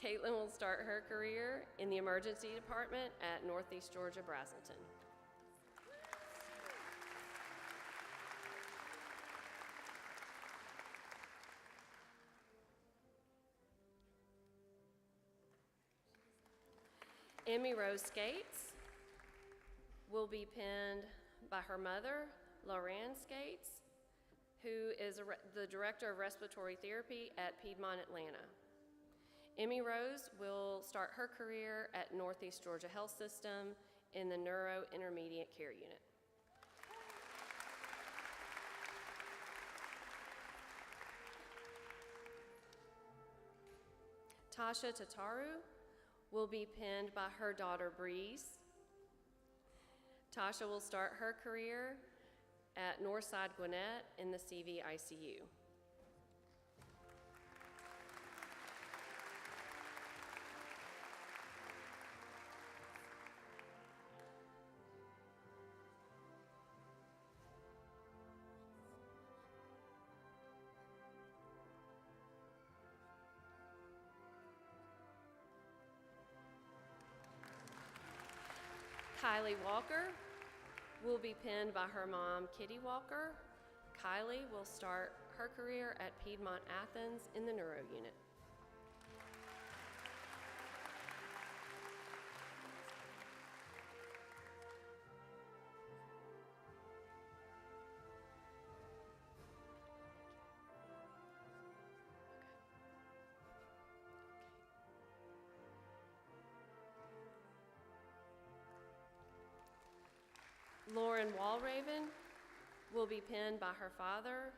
Caitlin will start her career in the emergency department at Northeast Georgia Braselton. Emmy Rose Skates will be pinned by her mother, Lauren Skates, who is the Director of Respiratory Therapy at Piedmont, Atlanta. Emmy Rose will start her career at Northeast Georgia Health System in the Neuro Intermediate Care Unit. Tasha Tataru will be pinned by her daughter, Breeze. Tasha will start her career at Northside Gwinnett in the CV ICU. Kylie Walker will be pinned by her mom, Kitty Walker. Kylie will start her career at Piedmont Athens in the Neuro Unit. Lauren Walraven will be pinned by her father,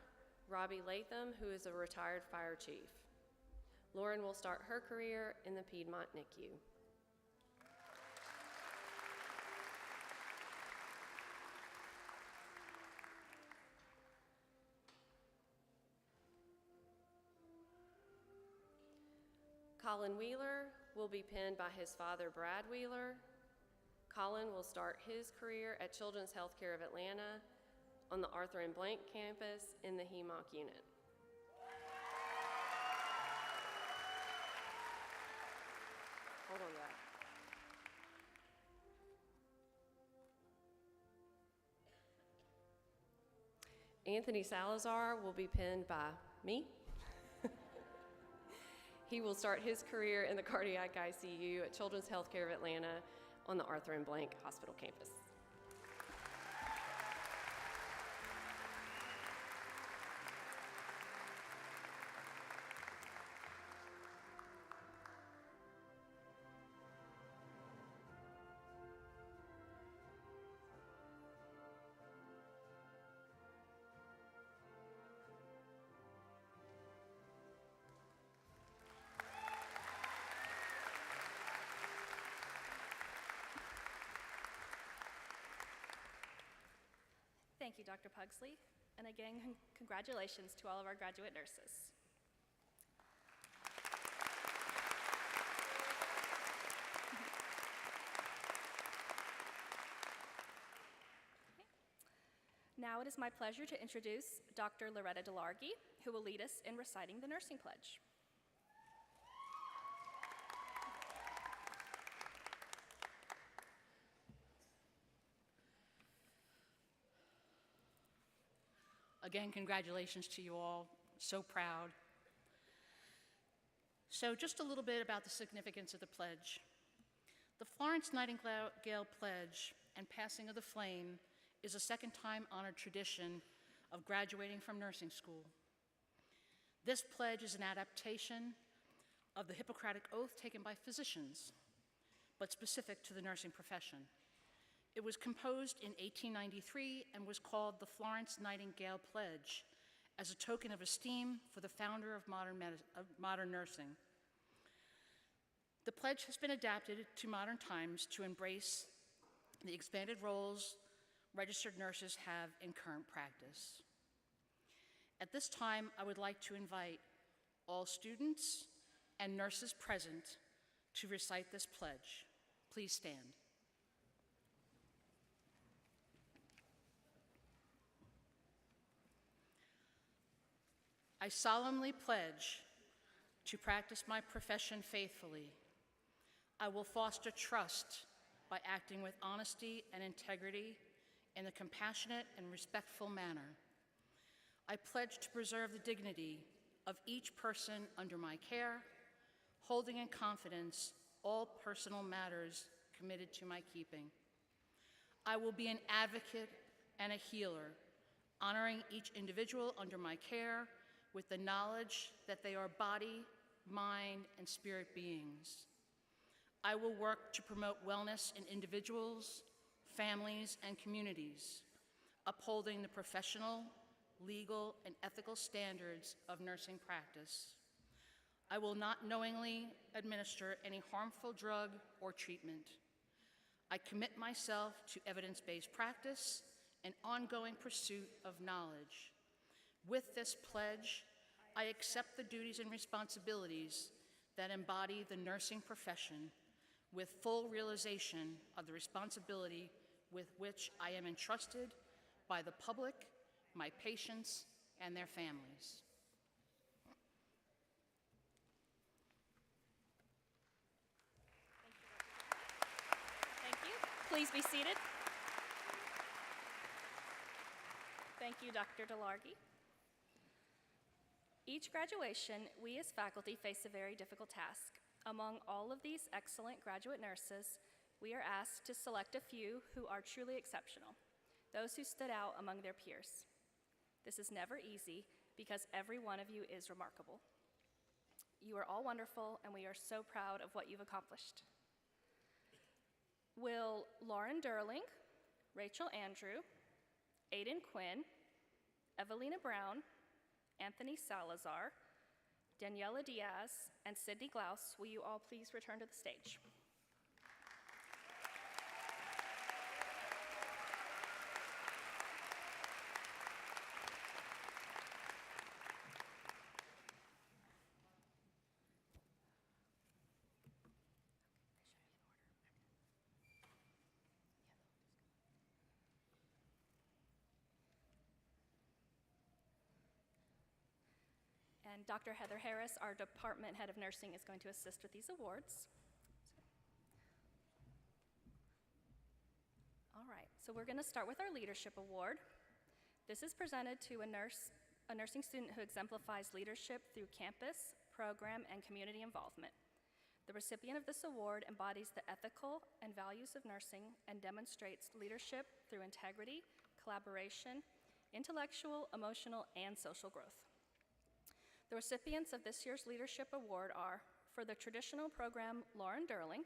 Robbie Latham, who is a retired fire chief. Lauren will start her career in the Piedmont NICU. Colin Wheeler will be pinned by his father, Brad Wheeler. Colin will start his career at Children's Healthcare of Atlanta on the Arthur M. Blank campus in the HEMOC unit. Hold on, guys. Anthony Salazar will be pinned by me. He will start his career in the cardiac ICU at Children's Healthcare of Atlanta on the Arthur M. Blank Hospital campus. Thank you, Dr. Pugsley. And again, congratulations to all of our graduate nurses. Now it is my pleasure to introduce Dr. Loretta DeLargy, who will lead us in reciting the nursing pledge. Again, congratulations to you all. So proud. So just a little bit about the significance of the pledge. The Florence Nightingale Pledge and Passing of the Flame is a second-time honored tradition of graduating from nursing school. This pledge is an adaptation of the Hippocratic Oath taken by physicians, but specific to the nursing profession. It was composed in 1893 and was called the Florence Nightingale Pledge as a token of esteem for the founder of modern nursing. The pledge has been adapted to modern times to embrace the expanded roles registered nurses have in current practice. At this time, I would like to invite all students and nurses present to recite this pledge. Please stand. I solemnly pledge to practice my profession faithfully. I will foster trust by acting with honesty and integrity in a compassionate and respectful manner. I pledge to preserve the dignity of each person under my care, holding in confidence all personal matters committed to my keeping. I will be an advocate and a healer, honoring each individual under my care with the knowledge that they are body, mind, and spirit beings. I will work to promote wellness in individuals, families, and communities, upholding the professional, legal, and ethical standards of nursing practice. I will not knowingly administer any harmful drug or treatment. I commit myself to evidence-based practice and ongoing pursuit of knowledge. With this pledge, I accept the duties and responsibilities that embody the nursing profession with full realization of the responsibility with which I am entrusted by the public, my patients, and their families. Thank you. Please be seated. Thank you, Dr. DeLargy. Each graduation, we as faculty face a very difficult task. Among all of these excellent graduate nurses, we are asked to select a few who are truly exceptional, those who stood out among their peers. This is never easy because every one of you is remarkable. You are all wonderful, and we are so proud of what you've accomplished. Will Lauren Durling, Rachel Andrew, Aiden Quinn, Evelina Brown, Anthony Salazar, Daniela Diaz, and Sydney Glaus, will you all please return to the stage? And Dr. Heather Harris, our Department Head of Nursing, is going to assist with these awards. All right, so we're going to start with our Leadership Award. This is presented to a nursing student who exemplifies leadership through campus, program, and community involvement. The recipient of this award embodies the ethical and values of nursing and demonstrates leadership through integrity, collaboration, intellectual, emotional, and social growth. The recipients of this year's Leadership Award are, for the traditional program, Lauren Durling.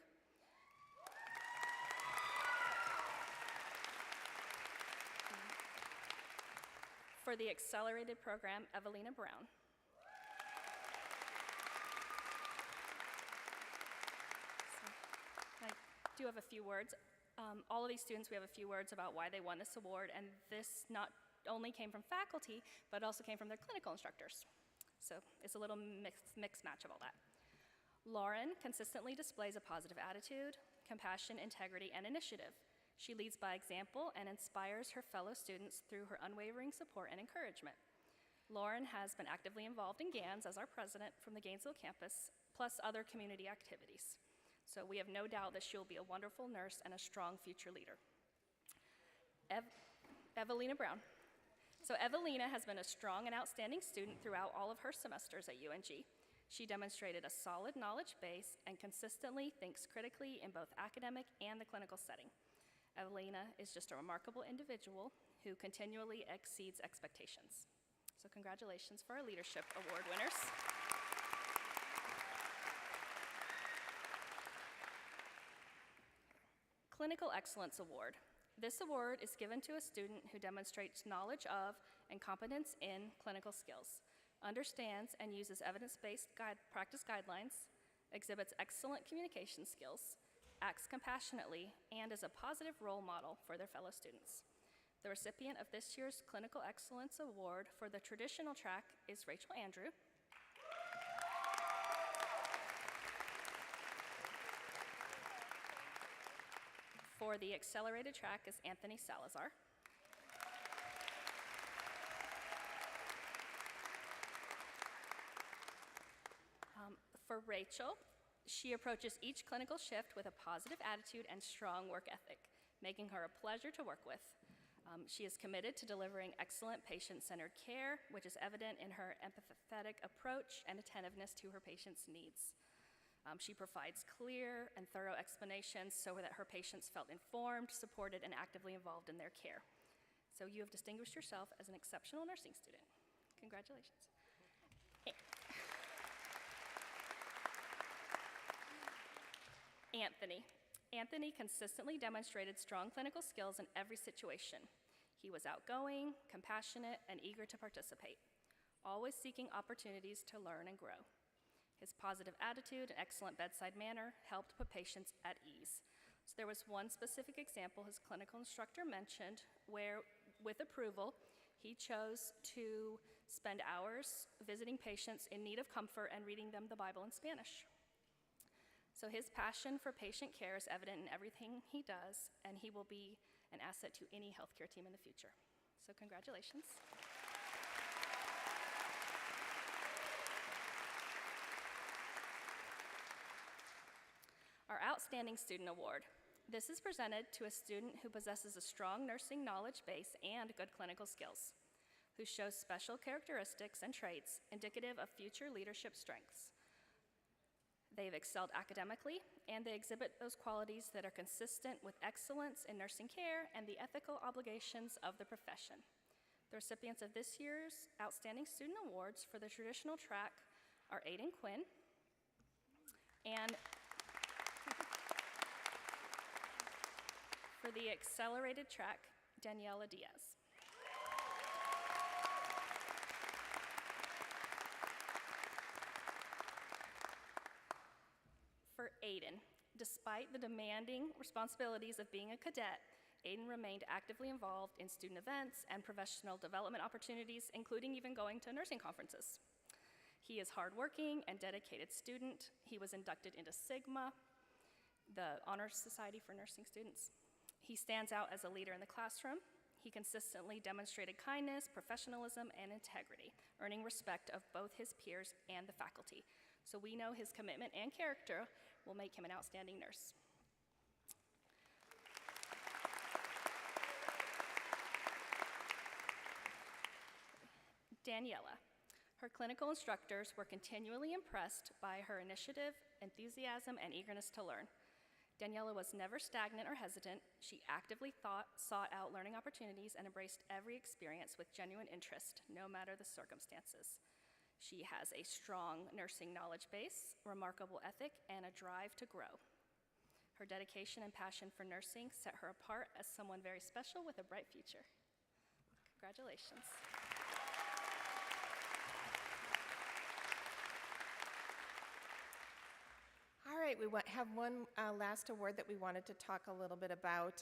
For the accelerated program, Evelina Brown. I do have a few words. All of these students, we have a few words about why they won this award, and this not only came from faculty, but also came from their clinical instructors. So it's a little mixed match of all that. Lauren consistently displays a positive attitude, compassion, integrity, and initiative. She leads by example and inspires her fellow students through her unwavering support and encouragement. Lauren has been actively involved in GANS as our president from the Gainesville campus, plus other community activities. So we have no doubt that she'll be a wonderful nurse and a strong future leader. Evelina Brown. So Evelina has been a strong and outstanding student throughout all of her semesters at UNG. She demonstrated a solid knowledge base and consistently thinks critically in both academic and the clinical setting. Evelina is just a remarkable individual who continually exceeds expectations. So congratulations for our Leadership Award winners. Clinical Excellence Award. This award is given to a student who demonstrates knowledge of and competence in clinical skills, understands and uses evidence-based practice guidelines, exhibits excellent communication skills, acts compassionately, and is a positive role model for their fellow students. The recipient of this year's Clinical Excellence Award for the traditional track is Rachel Andrew. For the accelerated track is Anthony Salazar. For Rachel, she approaches each clinical shift with a positive attitude and strong work ethic, making her a pleasure to work with. She is committed to delivering excellent patient-centered care, which is evident in her empathetic approach and attentiveness to her patients' needs. She provides clear and thorough explanations so that her patients felt informed, supported, and actively involved in their care. So you have distinguished yourself as an exceptional nursing student. Congratulations. Anthony consistently demonstrated strong clinical skills in every situation. He was outgoing, compassionate, and eager to participate, always seeking opportunities to learn and grow. His positive attitude and excellent bedside manner helped put patients at ease. So there was one specific example his clinical instructor mentioned where, with approval, he chose to spend hours visiting patients in need of comfort and reading them the Bible in Spanish. So his passion for patient care is evident in everything he does, and he will be an asset to any healthcare team in the future. So congratulations. Our Outstanding Student Award. This is presented to a student who possesses a strong nursing knowledge base and good clinical skills, who shows special characteristics and traits indicative of future leadership strengths. They've excelled academically, and they exhibit those qualities that are consistent with excellence in nursing care and the ethical obligations of the profession. The recipients of this year's Outstanding Student Awards for the traditional track are Aiden Quinn and for the accelerated track, Daniela Diaz. For Aiden, despite the demanding responsibilities of being a cadet, Aiden remained actively involved in student events and professional development opportunities, including even going to nursing conferences. He is hardworking and dedicated student. He was inducted into Sigma, the Honor Society for Nursing Students. He stands out as a leader in the classroom. He consistently demonstrated kindness, professionalism, and integrity, earning respect of both his peers and the faculty. So we know his commitment and character will make him an outstanding nurse. Daniela. Her clinical instructors were continually impressed by her initiative, enthusiasm, and eagerness to learn. Daniela was never stagnant or hesitant. She actively sought out learning opportunities and embraced every experience with genuine interest, no matter the circumstances. She has a strong nursing knowledge base, remarkable ethic, and a drive to grow. Her dedication and passion for nursing set her apart as someone very special with a bright future. Congratulations. All right, we have one last award that we wanted to talk a little bit about.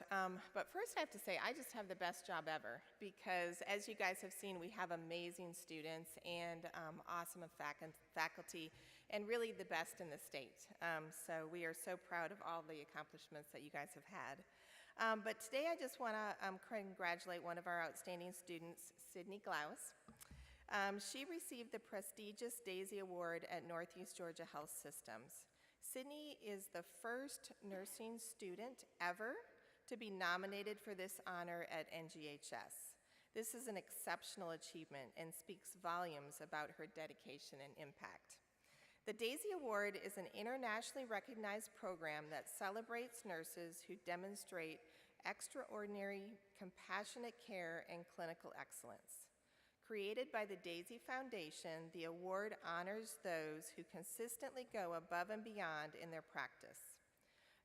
But first I have to say, I just have the best job ever because as you guys have seen, we have amazing students and awesome faculty and really the best in the state. So we are so proud of all the accomplishments that you guys have had. But today I just want to congratulate one of our outstanding students, Sydney Glaus. She received the prestigious Daisy Award at Northeast Georgia Health Systems. Sydney is the first nursing student ever to be nominated for this honor at NGHS. This is an exceptional achievement and speaks volumes about her dedication and impact. The Daisy Award is an internationally recognized program that celebrates nurses who demonstrate extraordinary, compassionate care and clinical excellence. Created by the Daisy Foundation, the award honors those who consistently go above and beyond in their practice.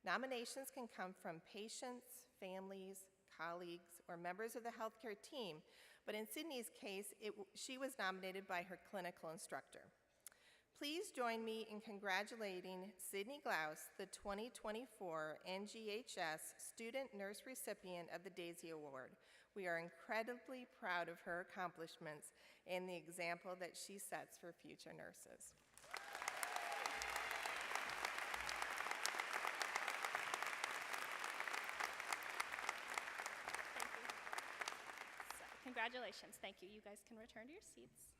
Nominations can come from patients, families, colleagues, or members of the healthcare team, but in Sydney's case, she was nominated by her clinical instructor. Please join me in congratulating Sydney Glaus, the 2024 NGHS Student Nurse Recipient of the Daisy Award. We are incredibly proud of her accomplishments and the example that she sets for future nurses. Congratulations. Thank you. You guys can return to your seats.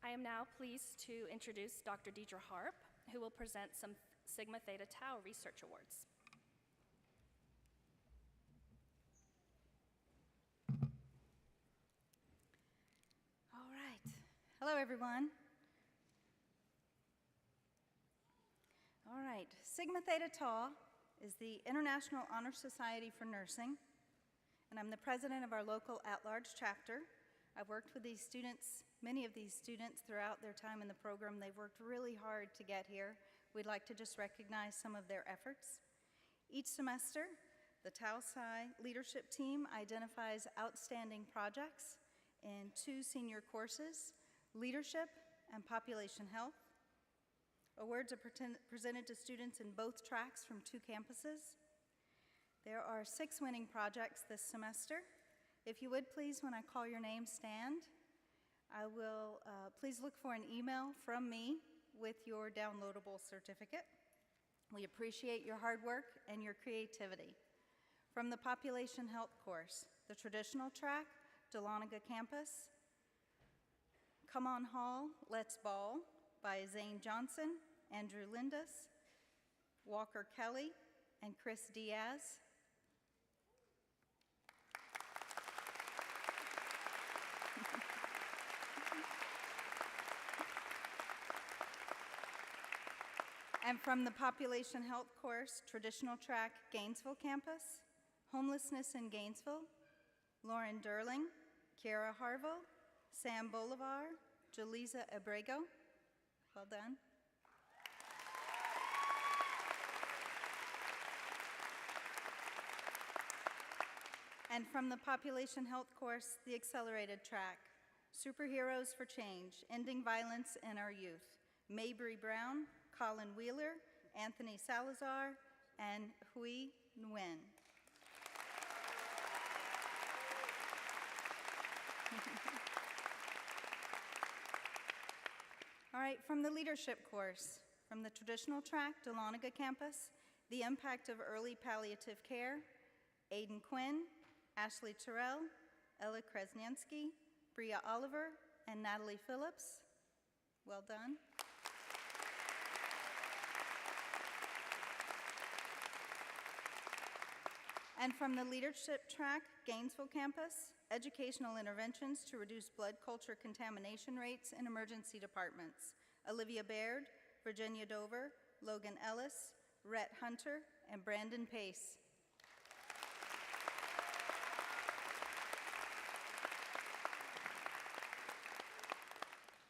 I am now pleased to introduce Dr. Deidre Harp, who will present some Sigma Theta Tau Research Awards. All right. Hello, everyone. All right. Sigma Theta Tau is the International Honor Society for Nursing, and I'm the president of our local at-large chapter. I've worked with these students, many of these students, throughout their time in the program. They've worked really hard to get here. We'd like to just recognize some of their efforts. Each semester, the Tau Psi leadership team identifies outstanding projects in 2 senior courses, Leadership and Population Health. Awards are presented to students in both tracks from 2 campuses. There are 6 winning projects this semester. If you would please, when I call your name, stand. I will please look for an email from me with your downloadable certificate. We appreciate your hard work and your creativity. From the Population Health course, the traditional track, Dahlonega Campus, Come On Hall, Let's Ball by Zane Johnson, Andrew Lindus, Walker Kelly, and Chris Diaz. And from the Population Health course, traditional track, Gainesville Campus, Homelessness in Gainesville, Lauren Derling, Kiara Harville, Sam Bolivar, Jaliza Abrego. Well done. And from the Population Health course, the accelerated track, Superheroes for Change, Ending Violence in Our Youth, Mabry Brown, Colin Wheeler, Anthony Salazar, and Hui Nguyen. All right, from the leadership course, from the traditional track, Dahlonega Campus, The Impact of Early Palliative Care, Aidan Quinn, Ashley Terrell, Ella Kresnyansky, Bria Oliver, and Natalie Phillips. Well done. And from the leadership track, Gainesville Campus, Educational Interventions to Reduce Blood Culture Contamination Rates in Emergency Departments, Olivia Baird, Virginia Dover, Logan Ellis, Rhett Hunter, and Brandon Pace.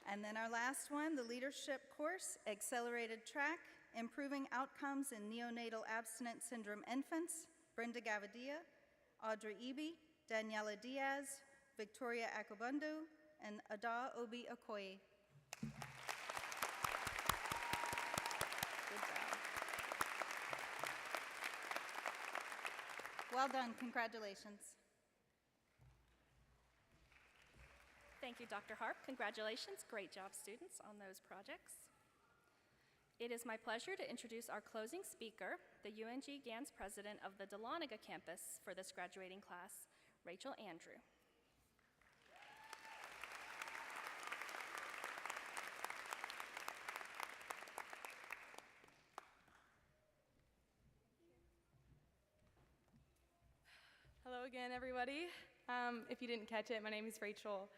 And then our last one, the leadership course, Accelerated Track, Improving Outcomes in Neonatal Abstinence Syndrome Infants, Brenda Gavadia, Audrey Eby, Daniela Diaz, Victoria Akobundu, and Ada Obi Okoye. Good job. Well done, congratulations. Thank you, Dr. Harp. Congratulations. Great job, students, on those projects. It is my pleasure to introduce our closing speaker, the UNG GANS president of the Dahlonega campus for this graduating class, Rachel Andrew. Hello again, everybody. If you didn't catch it, my name is Rachel.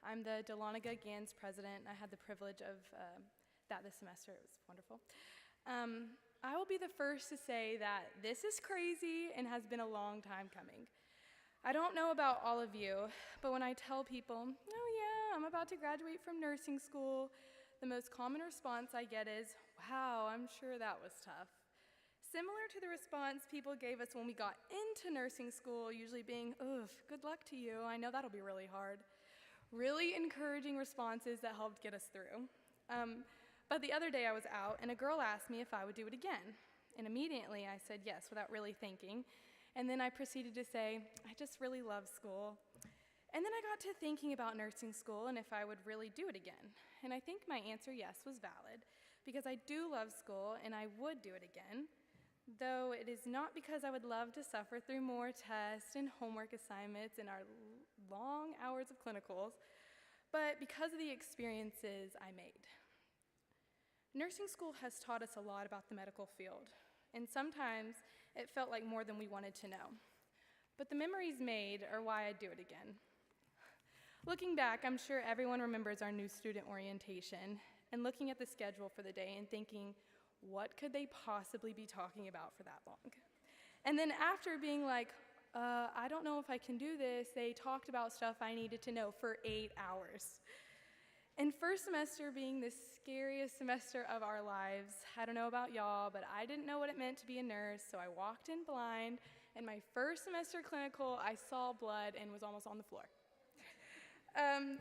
I'm the Dahlonega GANS president. I had the privilege of that this semester. It was wonderful. I will be the first to say that this is crazy and has been a long time coming. I don't know about all of you, but when I tell people, oh yeah, I'm about to graduate from nursing school, the most common response I get is, wow, I'm sure that was tough. Similar to the response people gave us when we got into nursing school, usually being, ugh, good luck to you, I know that'll be really hard. Really encouraging responses that helped get us through. But the other day I was out and a girl asked me if I would do it again. And immediately I said yes without really thinking. And then I proceeded to say, I just really love school. And then I got to thinking about nursing school and if I would really do it again. And I think my answer yes was valid because I do love school and I would do it again. Though it is not because I would love to suffer through more tests and homework assignments and our long hours of clinicals, but because of the experiences I made. Nursing school has taught us a lot about the medical field, and sometimes it felt like more than we wanted to know. But the memories made are why I'd do it again. Looking back, I'm sure everyone remembers our new student orientation and looking at the schedule for the day and thinking, what could they possibly be talking about for that long? And then after being like, I don't know if I can do this, they talked about stuff I needed to know for 8 hours. And first semester being the scariest semester of our lives, I don't know about y'all, but I didn't know what it meant to be a nurse, so I walked in blind, and my first semester clinical, I saw blood and was almost on the floor.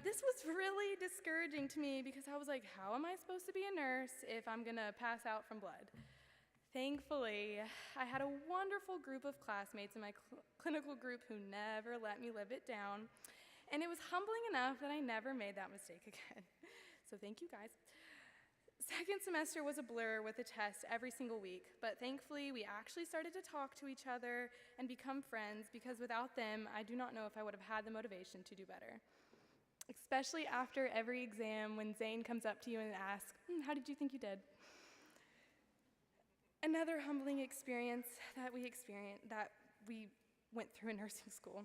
This was really discouraging to me because I was like, how am I supposed to be a nurse if I'm gonna pass out from blood? Thankfully, I had a wonderful group of classmates in my clinical group who never let me live it down. And it was humbling enough that I never made that mistake again. So thank you guys. Second semester was a blur with a test every single week, but thankfully we actually started to talk to each other and become friends because without them, I do not know if I would have had the motivation to do better. Especially after every exam when Zane comes up to you and asks, how did you think you did? Another humbling experience that we went through in nursing school.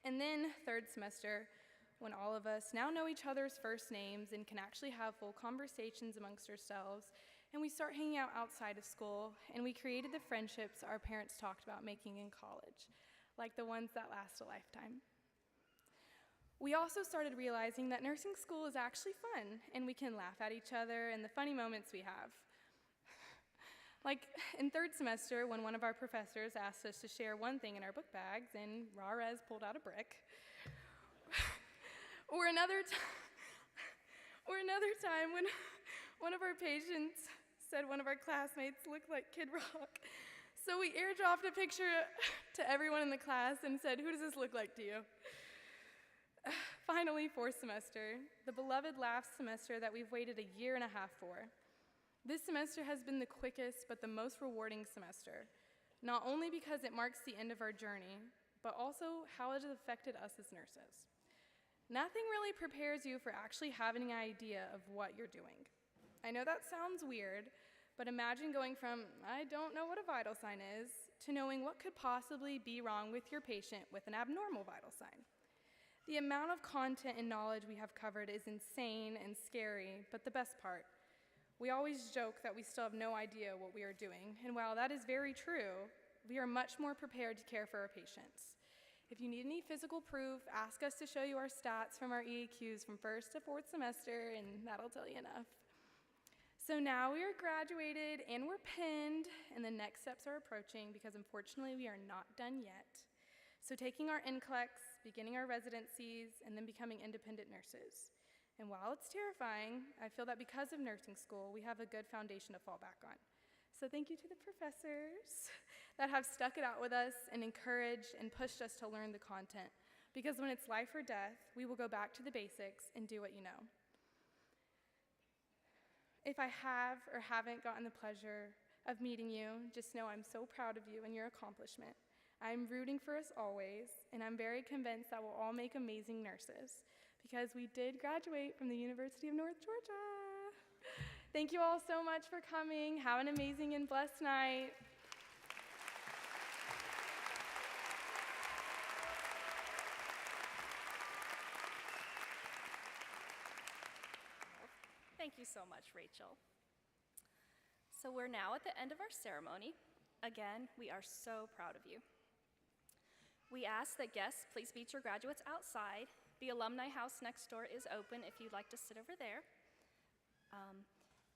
And then third semester, when all of us now know each other's first names and can actually have full conversations amongst ourselves, and we start hanging out outside of school, and we created the friendships our parents talked about making in college, like the ones that last a lifetime. We also started realizing that nursing school is actually fun, and we can laugh at each other and the funny moments we have. Like in third semester, when one of our professors asked us to share one thing in our book bags, and Rarez pulled out a brick. Or another time when one of our patients said one of our classmates looked like Kid Rock. So we airdropped a picture to everyone in the class and said, who does this look like to you? Finally, fourth semester, the beloved last semester that we've waited a year and a half for. This semester has been the quickest but the most rewarding semester, not only because it marks the end of our journey, but also how it has affected us as nurses. Nothing really prepares you for actually having an idea of what you're doing. I know that sounds weird, but imagine going from, I don't know what a vital sign is, to knowing what could possibly be wrong with your patient with an abnormal vital sign. The amount of content and knowledge we have covered is insane and scary, but the best part, we always joke that we still have no idea what we are doing, and while that is very true, we are much more prepared to care for our patients. If you need any physical proof, ask us to show you our stats from our EAQs from first to fourth semester, and that'll tell you enough. So now we are graduated and we're pinned, and the next steps are approaching because unfortunately we are not done yet. So taking our NCLEX, beginning our residencies, and then becoming independent nurses. And while it's terrifying, I feel that because of nursing school, we have a good foundation to fall back on. So thank you to the professors that have stuck it out with us and encouraged and pushed us to learn the content. Because when it's life or death, we will go back to the basics and do what you know. If I have or haven't gotten the pleasure of meeting you, just know I'm so proud of you and your accomplishment. I'm rooting for us always, and I'm very convinced that we'll all make amazing nurses. Because we did graduate from the University of North Georgia. Thank you all so much for coming. Have an amazing and blessed night. Thank you so much, Rachel. So we're now at the end of our ceremony. Again, we are so proud of you. We ask that guests please meet your graduates outside. The alumni house next door is open if you'd like to sit over there.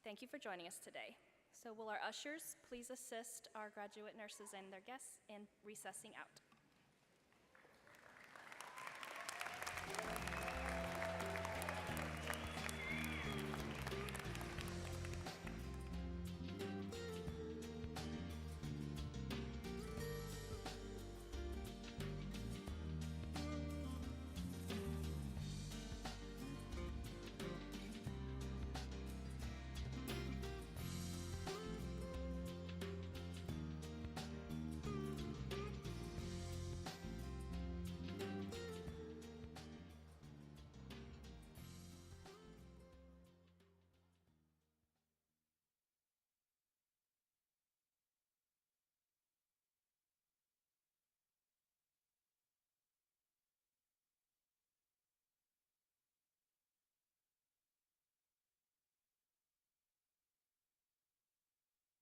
Thank you for joining us today. So will our ushers please assist our graduate nurses and their guests in recessing out?